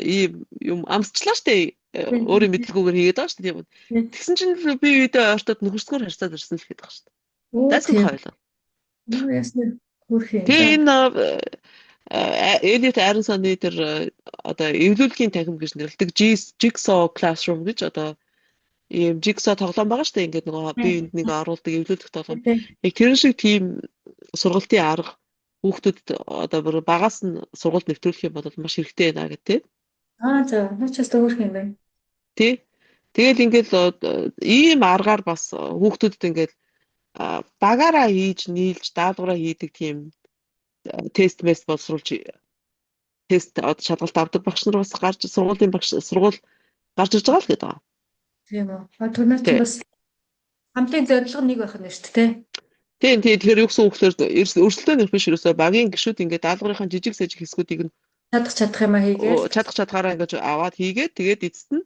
Ийм юм амсчлаа штэ. Өөрийн мэдлэгүүгээр хийгээд байгаа штэ тийм үү. Тэгсэн чинь би видео ойртоод нөхөрсгөр харьцаад ирсэн л гэдэг байгаа штэ. Дайсагнаа хойлоо. Ясна хөөрхий. Тэгээ энэ Элliot Aronson-ы тэр одоо эвлүүлгийн танхим гэж нэрлэдэг Jigsaw Classroom гэж одоо ийм jigsaw тоглоом байгаа шүү дээ. Ингээд нөгөө би энд нэг оруулдаг эвлүүлэх тоглоом. Яг тэр шиг тийм сургалтын арга хүүхдүүд одоо бүр багаас нь сургалт нэвтрүүлэх юм бол маш хэрэгтэй байна гэдэг тийм. За, нууцаас хөөрхий юм байна. Тий. Тэгэл ингээд ийм аргаар бас хүүхдүүдэд ингээд багаараа хийж нийлж даалгавраа хийдэг тийм тест боловсруулж тест шалгалт авдаг багш нар бас сургууль гарч ирж байгаа л гэдэг байна. Тийм үү. Түүнээс чинь бас хамтын зорилго нэг байх нь шүү дээ. Тийм тэгэхээр юу гэсэн үг гэхээр өрсөлдөөнөх биш ерөөсөө багийн гишүүд ингээд даалгаврынхаа жижиг сажиг хэсгүүдийг нь чадах юмаа хийгээд чадах чадхаараа ингээд аваад хийгээд тэгээд эцэст нь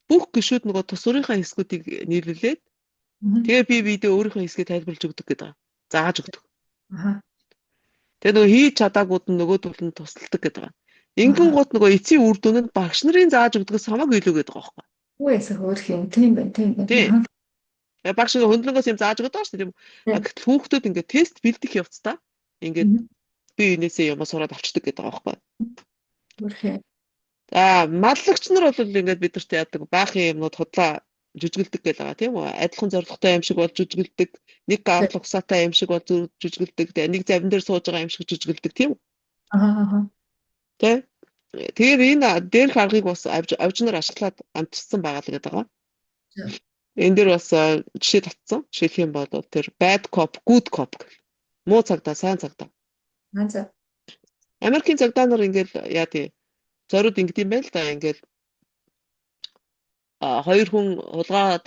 бүх гишүүд нөгөө тусварынхаа хэсгүүдийг нийлүүлээд тэгээ би видео өөрийнхөө хэсгээ тайлбарлаж өгдөг гэдэг. Зааж өгдөг. Тэгээ нөгөө хийж чадаагууд нь нөгөөдөл нь тусалдаг гэдэг. Ингэн гут нөгөө эцсийн үр дүн нь багш нарын зааж өгдөгөөс хамаагүй илүү гэдэг байгаа байхгүй. Үгүй ясаа хөөрх юм. Тийм байна. Багш ингээ хөндлөнгөөс юм зааж өгдөг шүү дээ. Гэтэл хүүхдүүд ингээ тест бэлдэх явцдаа ингээд би энээсээ юм сураад авчдаг гэдэг байгаа байхгүй. Хөөрхий. За маллагч нар бол ингээд бидэрт яадаг баахан юмнууд худлаа жүжиглдэг гэж байгаа тийм үү? Адилхан зорилготой юм шиг бол жүжиглдэг. Нэг гавл угсаатай юм шиг бол жүжиглдэг. Нэг завин дээр сууж байгаа юм шиг жүжиглдэг тийм үү? Тэ. Тэгэхээр энэ дээрх аргыг бас авжнаар ашиглаад амтсан байгаа л гэдэг байгаа. Энэ дээр бас жишээ татсан. Жишээлх юм бол тэр bad cop, good cop гэх. Муу цагдаа, сайн цагдаа. За. Америкийн цагдаа нар ингээл яа тий зориуд ингэдэм байл да ингээл хоёр хүн хулгай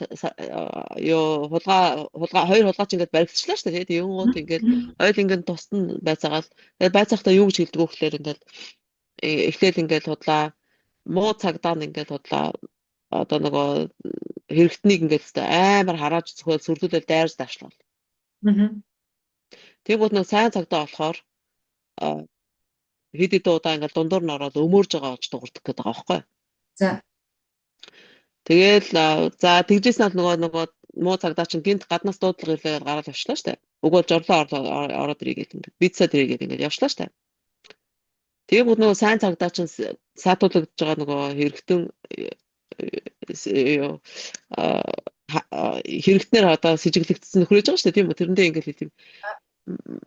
хоёр хулгайч ингээд баригдчихлаа шүү дээ. Тэгэн гут ингээд ойл ингээд тусад нь байцаагаал. Тэгээд байцаахтаа юу гэж хэлдэг вэ гэхээр ингээд эхлээл ингээд худлаа муу цагдаа нь ингээд худлаа одоо нөгөө хэрэгтнийг ингээд амар харааж зөвхөн сүрлүүлэл дайрж давшлаа. Тэгвэл нөгөө сайн цагдаа болохоор хэд хэдэн удаа ингээд дундуур нь ороод өмөрж байгаа болж дуурдах гэдэг байгаа байхгүй. За. Тэгэл за тэгжсэн бол нөгөө муу цагдаа чинь гинт гаднаас дуудлага ирлээ гараад явчлаа штэ. Угөө жорлоо ороод ирээгээд ингээд бицсад ирээгээд ингээд явчлаа штэ. Тэгээ нөгөө сайн цагдаа чинь саатуулагдж байгаа нөгөө хэрэгтэн хэрэгтнэр одоо сэжиглэгдсэн нөхрөөж байгаа штэ тийм үү. Тэрэндээ ингээд хэлээ.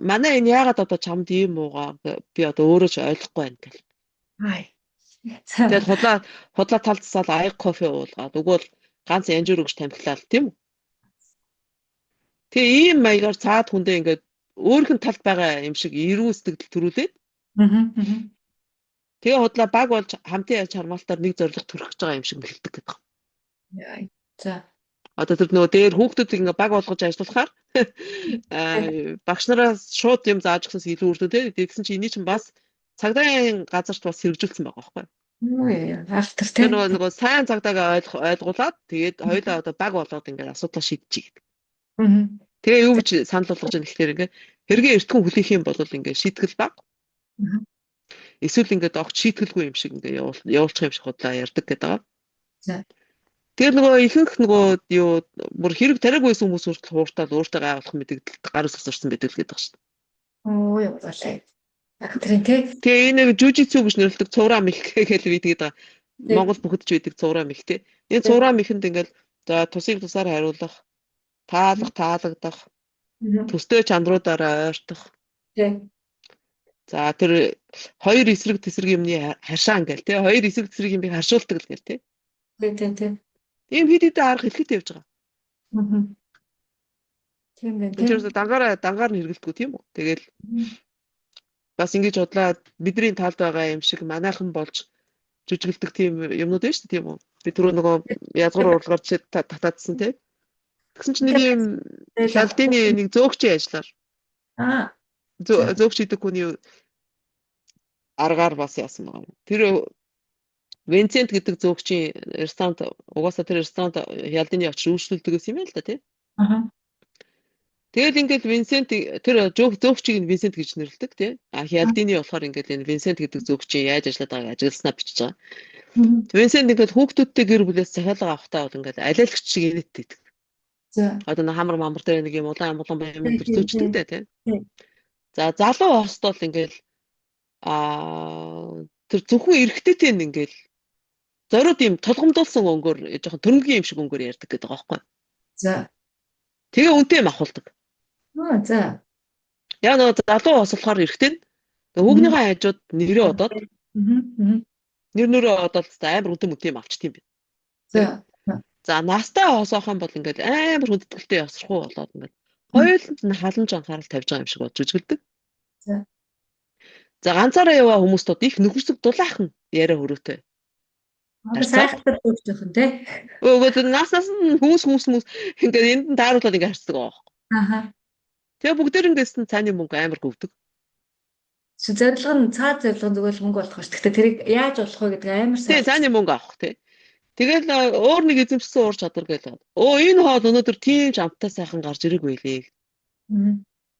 Манай энэ яагаад одоо чамд ийм уугаа би одоо өөрөө ч ойлгохгүй байна гэл. Тэгээд худлаа талцсаал аяг кофе уулгаад өгөөл ганц янжуур өгч тамхилаад тийм үү. Тэгээ ийм маягаар цаад хүндээ ингээд өөрхөн талд байгаа юм шиг эрүүл сэтгэл төрүүлээд. Тэгээ худлаа баг болж хамтын яж хармаалтаар нэг зориг төрөх гэж байгаа юм шиг хэлдэг гэдэг. За. Одоо тэр нөгөө дээр хүүхдүүдийг ингээ баг болгож ажиллахаар багш нараас шууд юм зааж өгсөнс илүү үрдөө тий. Тэгсэн чи эний чинь бас цагдаагийн газарт бас хэрэгжүүлсэн байгаа байхгүй. Автор тий. Нөгөө сайн цагдаагаа ойлгуулад тэгээд хоёулаа одоо баг болоод ингээ асуудал шийдчихье гэдэг. Тэгээ юу гэж санал болгож байгаа гэхээр ингээ хэрэгээ эртхэн хүлээх юм бол ингээ шийтгэл баг. Эсвэл ингээ огт шийтгэлгүй юм шиг ингээ явуулчих юм шиг худлаа ярьдаг гэдэг. За. Тэр нөгөө ихэнх нөгөө юу бүр хэрэг тариагүйсэн хүмүүс хүртэл хууртаад өөртөө гайхах мэдээлэлд гар усгсан байдаг л гэдэг шүү дээ. Явуулаа. Актрын тий. Тэгээ энэ жүжицүү гэж нэрлэдэг цувраа мэх гэж байдаг байгаа. Монгол бүхэдж байдаг цувраа мэх тий. Энэ цувраа мэхэнд ингээл за тусыг тусаар хариулах, таалагдах, төстэй чанаруудаараа ойртох. Тий. За тэр хоёр эсрэг тесрэг юмны харшаа ингээл тий. Хоёр эсрэг тесрэг юмыг харшуулдаг л гэл тий. Тий. Ийм хэд хэдэн арга хэлхийтэй явж байгаа. Тийм байх. Тэр дангаар нь хэрэглэдэггүй тийм үү. Тэгэл бас ингэж бодлоо бидний талд байгаа юм шиг манайхан болж жүжиглдэг тийм юмнууд байна шүү дээ тийм үү. Би түрүү нөгөө язгуур урлагаар татаадсан тийм. Тэгсэн чинь нэг юм шалдины нэг зөөгчийн ажиллаар. Зөөгч гэдэг хүний аргаар бас яасан байгаа. Тэр Винсент гэдэг зөөгчийн ресторанд угаасаа тэр ресторанд хялдны очиж үйлчлүүлдэг гэсэн юм байл та тийм. Тэгэл ингээд Винсент тэр зөөгчийг Винсент гэж нэрлэдэг тийм. Хялдны болохоор ингээд энэ Винсент гэдэг зөөгчийн яаж ажиллаад байгааг ажигласнаа бичиж байгаа. Винсент ингээд хүүхдүүдтэй гэр бүлээс захиалга авахтаа бол ингээд алиалагч шиг инээдтэй. За. Одоо нэг хамар мамар дээр нэг юм улаан баян мөнгө зөөчдөг дээ тийм. За залуу хост бол ингээд тэр зөвхөн эрэгтэйтэй ингээд зориуд юм толгомдуулсан өнгөөр жоохон төрөнгийн юм шиг өнгөөр ярьдаг гэдэг байгаа байхгүй. За. Тэгээ үнтэй махуулдаг. За. Яа нөгөө залуу хос болохоор эрэгтэй. Хүүгнийхээ хажууд нэрээ одоод. Нэрнөрөө одоод амар үнтэй авчт юм бэ. За. За настай хосоохон бол ингээд амар хүндэтгэлтэй ясрахгүй болоод ингээд хоёуланд нь халамж анхаарал тавьж байгаа юм шиг болж үжгэлдэг. За. За ганцаараа яваа хүмүүстүүд их нөхөрсөг дулаахан яриа хөрөөтэй. Сайхтар өгч байгаа юм тий. Өөгөө наснаас нь хүмүүс ингээд энд нь тааруулаад ингээд харцдаг байгаа. Тэгээ бүгдээрнгээс нь цааны мөнгө амар гөвдөг. Зорилго нь цаад зорилго зүгээр мөнгө болох ш. Гэхдээ тэрийг яаж болох вэ гэдэг амар сайн. Тий, цааны мөнгө авах тий. Тэгэл өөр нэг эзэмшсэн уур чадвар гэлээ. Энэ хоол өнөөдөр тийм ч амттай сайхан гарч ирэг байлээ.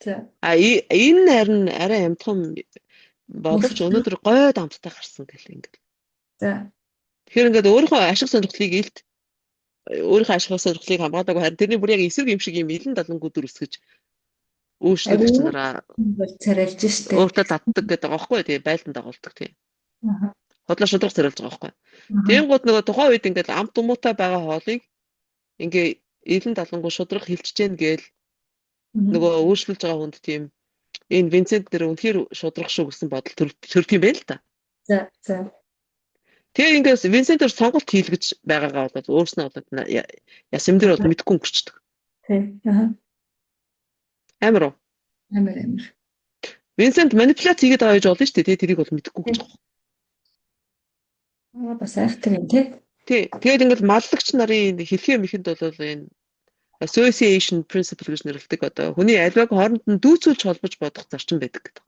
За. Энэ харин арай амтхан боловч өнөөдөр гойд амттай гарсан гэл ингээд. За. Тэгэхээр ингээд өөрийнхөө ашиг сонирхлыг хамгаадаг харин тэрний бүр яг эсрэг юм шиг юм илэн далангууд үсгэж өөрчлөлт чанараа царайлж штэ. Өөртөө татдаг гэдэг байгаа байхгүй тий байлдан дагуулдаг тий. Хотлоо шудрах царайлж байгаа байхгүй. Тэнгууд нөгөө тухайн үед ингээд амт умуутай байгаа хоолыг ингээ илэн далангууд шудрах хилчж гэн гээл нөгөө өөрчлөлж байгаа хүнд тийм энэ Винсент нэр үнэхээр шудрах шүү гэсэн бодол төрөх юм байл та. За. Тэгээ ингээс Винсентээр сонголт хийлгэж байгаагаа бол өөрснөө бол ясам дээр бол мэдгүй өнгөрчдөг. Тий. Амар уу? Амар. Винсент манипуляц хийгээд байгаа гэж болно шүү дээ. Тэрийг бол мэдэхгүй гэж байна. Бас айхтар юм тий. Тий. Тэгээд ингээд маллагч нарын хэлхээ мэхэнд бол энэ association principle гэж нэрлэдэг одоо хүний альваг хооронд нь дүүцүүлж холбож бодох зарчим байдаг гэдэг.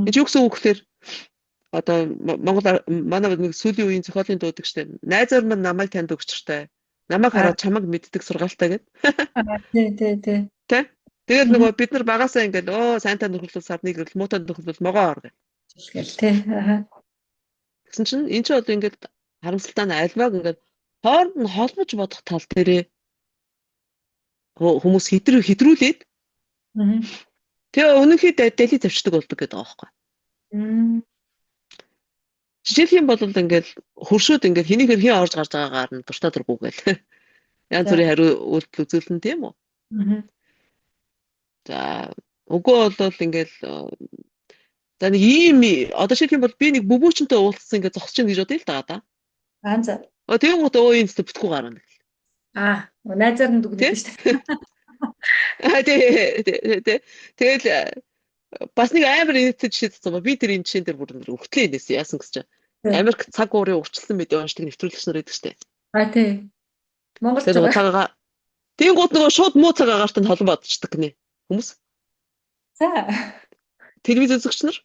Энд юу гэсэн үг гэхээр одоо Монгол манай нэг сүүлийн үеийн зохиолын дуудаг штэ. Найзаар минь намайг танд өгчртэй. Намайг хараад чамайг мэддэг сургаалтай гэдэг. Тий. Тэ? Тэгээд нөгөө бид нар багасаа ингээд сайнтай нөхөрлөл сарныг ирэл муутай нөхөрлөл могоо ор гэх. Тий. Гэсэн чинь энэ ч одоо ингээд харамсалтай нь альваг ингээд хооронд нь холбож бодох тал дээрээ хүмүүс хэтрүүлээд тэгээ өнөхөд дэлий завчдаг болдог гэдэг байгаа байхгүй. Жишээлх юм бол ингээд хөршөөд ингээд хинийхэр хин орж гарч байгаагаар нь дуртай дурггүй гээл. Янз бүрийн хариу үйлдэл үзүүлнэ тийм үү? За үгүй бол ингээд за нэг ийм одоо жишээлх юм бол би нэг бүбүүчнтэй уулзсан ингээд зогсож ийн гэж бодъё л даа да. За. Тийм гот энэ зү бүтггүй гарна. Найзаар нь дүгнэж шүү дээ. Тэгэл бас нэг амар инээдтэй жишээ цацгаа би тэр энэ жишээн дээр бүр өрхтлээ нээсэн яасан гэж чинь. Америк цаг уурын урьдчилсан мэдээ уншдаг нэвтрүүлэгч нар байдаг штэ. Тий. Монгол цагаа тийм гот нөгөө шууд муу цаг агаартай холон бодчихдаг гинэ хүмүүс. За. Телевиз үзэгч нар.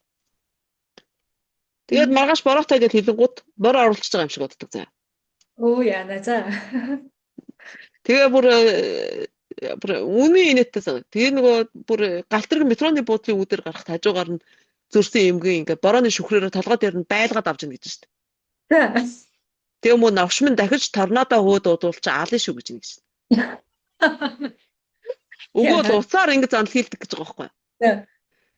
Тэгээд маргааш бороотой гэж хэлэнгууд бороо оруулчихж байгаа юм шиг боддог заа. Яана за. Тэгээ бүр үнэн инээдтэй сан. Тэгээ нөгөө бүр галтрэг метроны буудлын үүдээр гарахт хажуугаар нь зөрсөн эмгэн ингээ борооны шүхрээрээ толгой дээр нь байлгаад авч ийн гэж шүү дээ. Тэгээ мөн навшмын дахиж торнадо хөөд удуулч аалын шүү гэж ингэж. Өгөөд уцаар ингээ занл хийлдэг гэж байгаа байхгүй.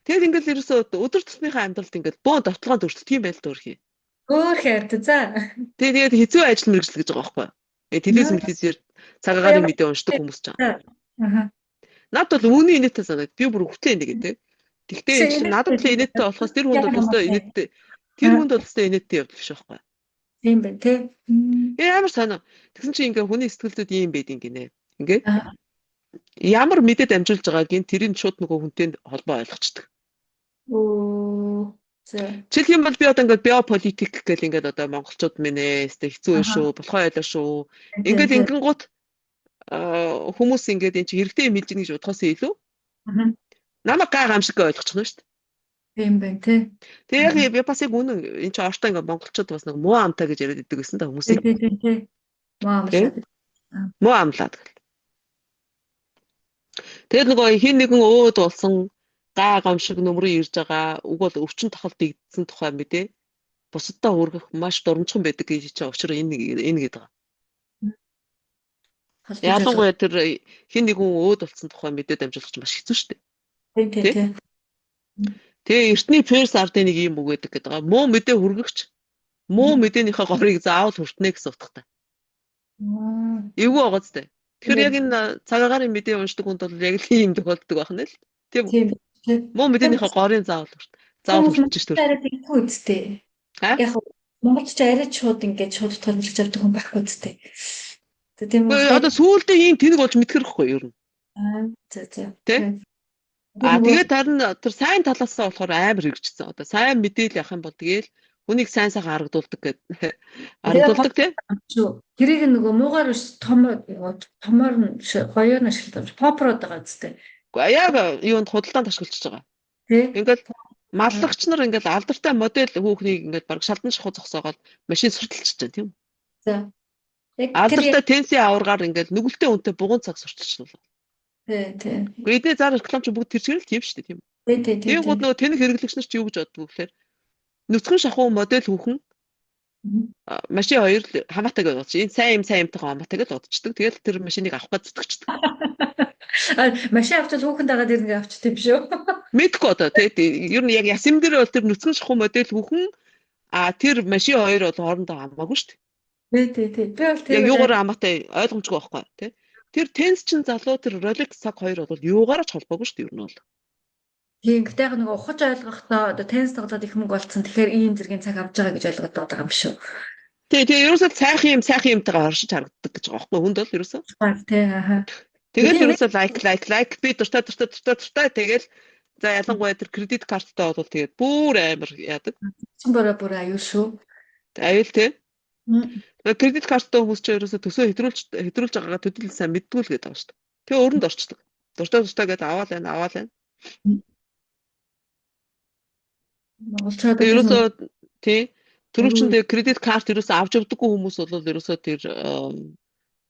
Тэгээд ингээл ерөөсөө өдөр тутмынхаа амьдралд ингээл бөөн давталгаанд өртдөг юм байл дөөрхий. Хөөхөрт за. Тэгээд хэцүү ажил мэргэжил гэж байгаа байхгүй. Телевизээр цагаагаар мэдээ уншдаг хүмүүс ч аа. Наад бол үүний инээдтэй санаад би бүр хөвтлээ нэг гэдэг. Тэгтээ надад л инээдтэй болохоос тэр хүнд бол өстой инээдтэй. Тэр хүнд бол өстой инээдтэй явдал биш байхгүй. Тийм байна тий. Амар санаа. Тэгсэн чинь ингээ хүний сэтгэлдүүд ийм байд гинэ. Ингээ ямар мэдээд амжуулж байгааг ин тэрийг шууд нөгөө хүнтэй холбоо ойлгочдөг. Жишээлх юм бол би одоо ингээд биополитик гэл ингээд одоо монголчууд минь хэцүү шүү, болохоо ойлоо шүү. Ингээд ингэнгუთ хүмүүс ингээд эн чинь хэрэгтэй юм хэлж ийн гэж бодхоос илүү. Намайг гай гамшиг ойлгочих нь шүү дээ. Тийм байна тий. Тэгээ яг би бас яг үнэн эн чинь ортой ингээд монголчууд бас нэг муу амтаа гэж яриад идэг гэсэн та хүмүүсийг. Тий. Муу амлаад гэл. Тэгээд нөгөө хин нэгэн өөд болсон гай гамшиг нөмрөө ирж байгаа үг бол өвчин тохол дэгдсэн тухай мэдээ бусаддаа хүргэх маш дурамжхан байдаг гэж чинь учир энэ гэдэг. Ялангуяа тэр хин нэгэн өөд болсон тухай мэдээ дамжуулах чинь маш хэцүү шүү дээ. Тий. Тэгээ эртний перс ардын нэг юм үг гэдэг гэдэг. Муу мэдээ хүргэгч муу мэдээнийхээ горыг заавал хүртнэ гэсэн утгатай. Эвгүй байгаа зү. Тэгэхээр яг энэ цагаагаар мэдээ уншдаг хүнд бол яг л ийм тохиолддог байх нь л тийм үү? Муу мэдээнийхээ горын заавал хүртэж шүү дээ. Тэггүй үстэй. Яг монголч арай шууд ингээд шууд томилж авдаг хүн байхгүй үстэй. Тийм үү? Одоо сүүлдээ ийм тэнэг болж мэдхэрэхгүй юу ер нь. За. Тэ? Тэгээд харин тэр сайн талаасаа болохоор амар хэрэгжсэн. Одоо сайн мэдээлэл явах юм бол тэгээл хүнийг сайн сайхан харагдуулдаг гэдэг. Харагдуулдаг тийм. Тэрийг нөгөө муугаар биш томоор нь гоёор нь ашиглаж попрод байгаа зү. Гэхдээ яг юунд худалдаанд ашиглаж байгаа. Ингээд маллагч нар ингээд алдартай модель хүүхнийг ингээд баг шалдан шахуу зогсоогоод машин сурталчилж байгаа тийм үү? За. Алдартай тенси аваргаар ингээд нүгэлтэй үнэтэй бугуун цаг сурталчилж байна. Тий. Эдний зар рекламч бүгд тэр чигээр л тийм шүү дээ тийм үү? Тий. Тийм гол нөгөө тэнэг хэрэглэгч нар ч юу гэж боддог вэ гэхээр нүцгэн шахуу модель хүүхэн машин хоёр хамаатай гэж бодож энэ сайн юмтайгаа хамаатай гэж бодчихдаг. Тэгэл тэр машиныг авах гэж зүтгэждэг. Машин авчаад хүүхэн дагаад ирнэ авчдаг биш үү? Мэдгүй одоо тийм ер нь яг ясэм дээр бол тэр нүцгэн шахуу модель хүүхэн тэр машин хоёр бол хоорондоо хамаагүй шүү дээ. Тий. Би бол тэр яг юугаар хамаатай ойлгомжгүй байхгүй тий. Тэр тенс чин залуу тэр Rolex цаг хоёр бол юугаараа ч холбоогүй шүү дээ ер нь бол. Тийм гэхдээ яг нэг ухаж ойлгохдоо одоо тенс тоглоод их мөнгө олцсон. Тэгэхээр ийм зэргийн цаг авч байгаа гэж ойлгоод байгаа юм шүү. Тэгээ ерөөсөө сайхан юмтайгаа оршиж харагддаг гэж байгаа байхгүй хүнд бол ерөөсөө. Тий. Тэгэл ерөөсөө лайк би дуртай тэгэл За ялангуяа тэр кредит карттай бол тэгээд бүр амар яадаг. Чин бүр аюул шүү. Аюул тий. Мм. Кредит карттай хүмүүс ч ерөөсө төсөө хэтрүүлж байгаагаа төдийлөл сайн мэдгүй л гэдэг байгаа шүү дээ. Тэгээ өрөнд орчдөг. Дуртай гэдэг аваад байна. Монголчууд Тэгээ тийм ерөөсөө тий төрөвчөндөө кредит карт ерөөсөө авч явдаггүй хүмүүс бол ерөөсөө тэр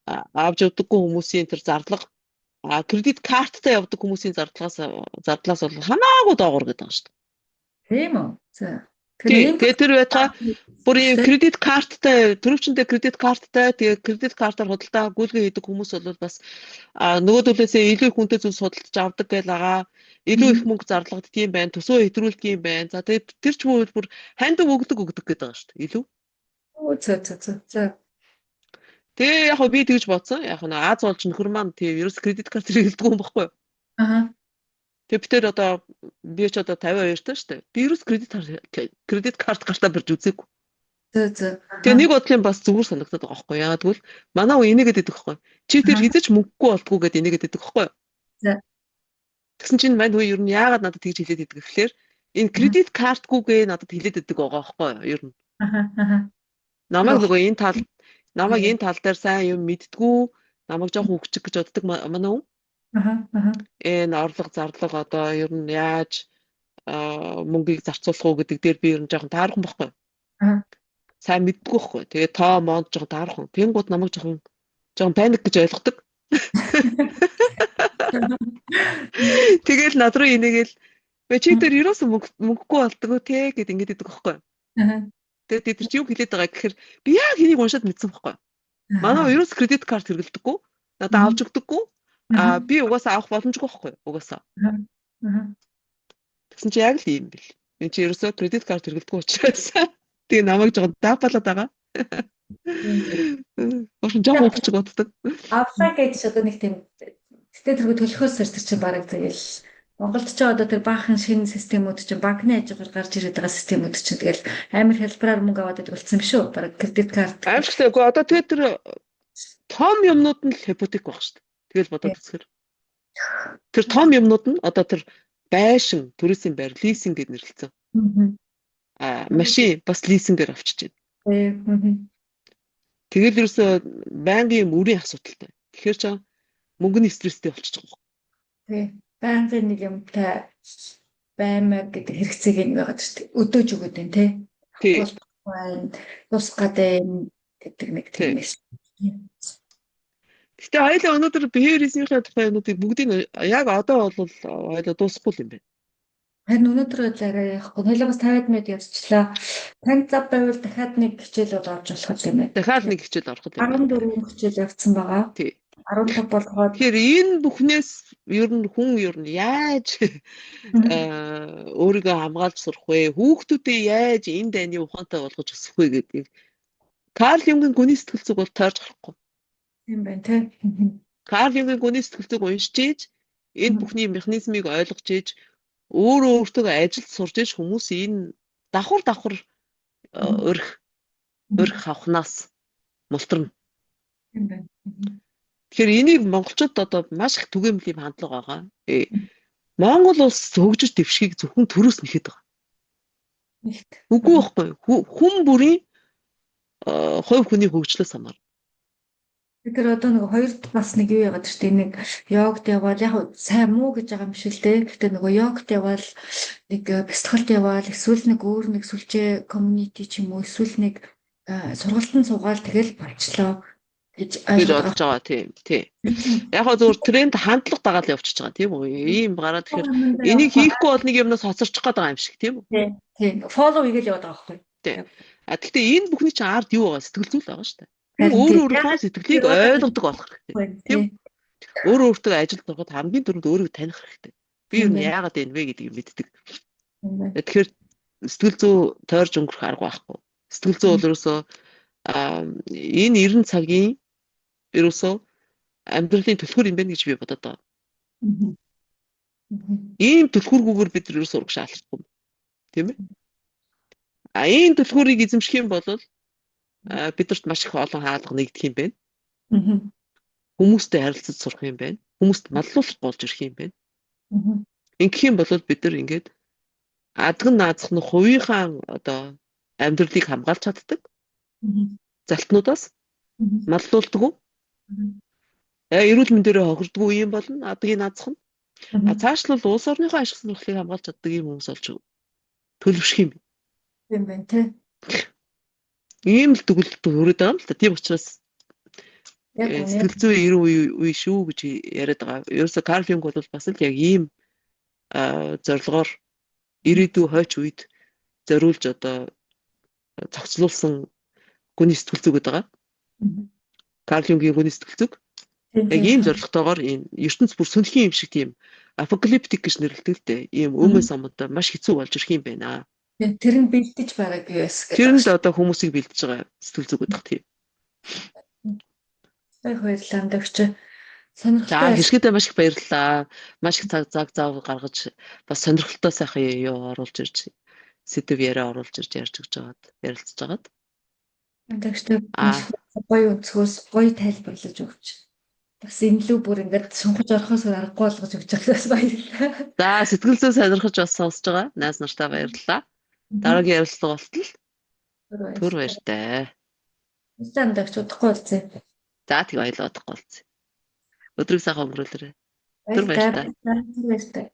авч явдаггүй хүмүүсийн тэр зарлага кредит карттай явдаг хүмүүсийн зардлаас бол хамаагүй доогуур гэдэг байгаа шүү дээ. тийм үү. За. Тэгээ тэр байтугай бүр ийм кредит карттай төрөвчөндөө кредит карттай тэгээ кредит картаар худалдаа гүйлгээ хийдэг хүмүүс бол бас нөгөө төлөөсөө илүү их хүнтэй зүйл судалж авдаг гэл байгаа. Илүү их мөнгө зарлагддаг юм байна. Төсөө хэтрүүлдэг юм байна. За тэгээ тэр ч бүр ханд өгдөг гэдэг байгаа шүү дээ. Илүү. За. Тэгээ яг би тэгж бодсон. Яг нь Аз болж нөхөр маань тийм ерөөс кредит карт хэрэглэдэг юм баггүй юу? Аа. Тэгээ би тэр одоо би ч одоо 52 таа шүү дээ. Би ерөөс кредит карт гартаа барьж үзээгүй. За. Тэгээ нэг бодлын бас зүгээр санагдаад байгаа байхгүй яа тэгвэл манай уу инээгээд идэх байхгүй. Чи тэр хизэж мөнгөгүй болтгоо гэдээ инээгээд идэх байхгүй. За. Тэгсэн чинь мань хөө ер нь яагаад надад тэгж хэлээд идэг гэхлээр энэ кредит картгүйгээ надад хэлээд идэг байгаа байхгүй ер нь. Аа. Намайг нөгөө энэ тал дээр сайн юм мэдтгүү намайг жоох өгчих гэж боддог манай уу. Аа. Энэ орлого зарлага одоо ер нь яаж мөнгийг зарцуулах уу гэдэг дээр би ер нь жоохон таархан байхгүй. Аа. Сайн мэддэггүй байхгүй. Тэгээ тоо монд жоохон таархан. Тэнгууд намайг жоохон паник гэж ойлгодог. Тэгэл над руу инээгээл чи тэр ерөөсөө мөнгөгүй болдгоо те гэд ингэж идэг байхгүй. Аа. Тэгээ тэр чи юу хэлээд байгаа гэхээр би яг хэнийг уншаад мэдсэн байхгүй. Манай ерөөс кредит карт хэрэглэдэггүй. Надад авч өгдөггүй. Би угаасаа авах боломжгүй байхгүй. Угаасаа. Тэгсэн чи яг л юм бэл. Би чи ерөөсөө кредит карт хэрэглэдэггүй учраас тэгээ намайг жоохон даапалаад байгаа. Ошин жоохон өгч боддог. Авлаа гэж одоо нэг тийм тэтгэл төргө төлөхөөс сэрч чинь бараг тэгэл Монголд ч одоо тэр баахан шинэ системүүд чинь банкны хажуугаар гарч ирээд байгаа системүүд чинь тэгэл амар хэлбэрээр мөнгө аваад идэх болсон юм шүү. Бараг кредит карт. Аимшигтэйгүй одоо тэгээ тэр том юмнууд нь л hypothec баг шүү дээ. Тэгэл бодоод үзэхээр. Тэр том юмнууд нь одоо тэр байшин, төрөөсийн байр, лизинг гэд нэрлэлсэн. Машин бас лизингээр авчиж байна. Тэгэл ерөөсөө байнгын мөрийн асуудалтай. Тэгэхээр ч мөнгөний стресстэй болчихж байгаа. Тий. Байнгын нэг юмтай баймаг гэдэг хэрэгцээг нь байгаа шүү дээ. Өдөөж өгöd энэ тий. Тус гадаа гэдэг нэг тийм эс. Гэтэ хоёлаа өнөөдөр behaviorism-ийн тухай юмнуудыг бүгдийг яг одоо бол хоёлаа дуусахгүй юм байна. Харин өнөөдөр арай яахгүй. Хоёлаа бас 50 минут явчихлаа. Танд зав байвал дахиад нэг хичээл бол орж болох юм байна. Дахиад нэг хичээл орох юм байна. 14 хичээл явцсан байгаа. Тий. 15 болгоод тэгэхээр энэ бүхнээс ер нь яаж өөрийгөө хамгаалж сурах вэ? Хүүхдүүдээ яаж энэ дайны ухаантай болгож өсгөх вэ гэдгийг Карл Юнгийн гүний сэтгэл зүйг бол тойрч харахгүй. Тийм байна тий. Карл Юнгийн гүний сэтгэл зүйг уншиж ийж энэ бүхний механизмыг ойлгож ийж өөртөө ажилд сурж ийж хүмүүс энэ давхар өрх авахнаас мултрна. Тийм байна. Тэгэхээр энийг монголчууд одоо маш их түгээмэл юм хандлага байгаа. Монгол улс хөгжиж дэвшгийг зөвхөн төрөөс нэхэд байгаа. Үгүй байхгүй. Хүн бүрийн хувь хүний хөгжлөөс хамаарна. Тэгэхээр одоо нэг хоёрд бас нэг юу яагаад ч тийм нэг йогт явбал яг сайн муу гэж байгаа юм шиг л дээ. Гэхдээ нөгөө йогт явбал нэг бэлтгэлд явбал эсвэл нэг өөр нэг сүлжээ community ч юм уу эсвэл нэг сургалтын суугаал тэгэл болчлоо гэж ойлгож байгаа тийм. Яг хоо зөвхөн тренд хандлага дагаад явчихж байгаа тийм үү? Ийм гараад тэгэхээр энийг хийхгүй бол нэг юмнаас хоцорчих гээд байгаа юм шиг тийм үү? Тийм. Follow хийгээл яваад байгаа байхгүй. Тийм. Гэхдээ энэ бүхний чинь ард юу байгаа сэтгэл зүйн байгаа шүү дээ. Өөрөө сэтгэлийг ойлгодог болох хэрэгтэй. Тийм. Өөртөө ажилд ороход хамгийн түрүүнд өөрийгөө таних хэрэгтэй. Би юу яагаад энэ вэ гэдгийг мэддэг. Тэгэхээр сэтгэл зүй тойрж өнгөрөх арга байхгүй. Сэтгэл зүй бол ерөөсөө энэ 90 цагийн ерөөсөө амьдралын түлхүүр юм байна гэж би бодоод байгаа. Ийм түлхүүргүйгээр бид ерөөсөө урагш алахгүй. Тийм ээ? Энэ түлхүүрийг эзэмших юм бол бидэрт маш их олон хаалга нэгдэх юм байна. Хүмүүстэй харилцаж сурах юм байна. Хүмүүст маллуулах болж ирэх юм байна. Ингэх юм бол бид нар ингээд адган наазах нь хувийнхаа одоо амьдралыг хамгаалж чаддаг залтнуудаас маллуулдаг. Эрүүл мэндээрээ хохирдгүй юм болно адгийн наазах нь. Цаашлал улс орныхоо ашиг сонирхлыг хамгаалж чаддаг юм хүмүүс олж төлөвшөх юм. Тийм байна тий. Ийм л төгөлд хүрээд байгаа юм л та. Тийм учраас Яг үнэ. сэтгэл зүйн 90 үе шүү гэж яриад байгаа. Ерөөсө Карл Юнг бол бас л яг ийм зорилгоор ирээдүй хойч үед зориулж одоо цогцлуулсан гүний сэтгэл зүг гэдэг байгаа. Карл Юнгийн гүний сэтгэл зүг яг ийм зорилготойгоор энэ ертөнц бүр сөнхийн юм шиг тийм апокалиптик гэж нэрлэдэг л дээ. Ийм өмнө самуудаа маш хэцүү болж ирэх юм байна. Тэр нь бэлдэж байгааг юу яс гэдэг. Тэр нь л одоо хүмүүсийг бэлдэж байгаа сэтгэл зүг гэдэг тийм. Баярлалаа амдагч. За хэшгээдээ маш их баярлалаа. Маш их цаг зав гаргаж бас сонирхолтой сайхан юу оруулж ирж сэдв яриа оруулж ирж ярьж өгч байгаад ярилцж байгаад. Амдагч гоё өнцгөөс гоё тайлбарлаж өгч. Бас имлүү бүр ингээд шунхаж орохоос аргагүй болгож өгч байгаас баярлалаа. За сэтгэл зүй сонирхож бас сонсож байгаа. Найз нартай баярлалаа. Дараагийн ярилцлага болтол түр баяртай. Амдагч удахгүй болцъя. За тэг баярлалаа удахгүй болцъя. Өдрийг сайхан өнгөрүүлээрэй. Түр баяртай. Баярлалаа.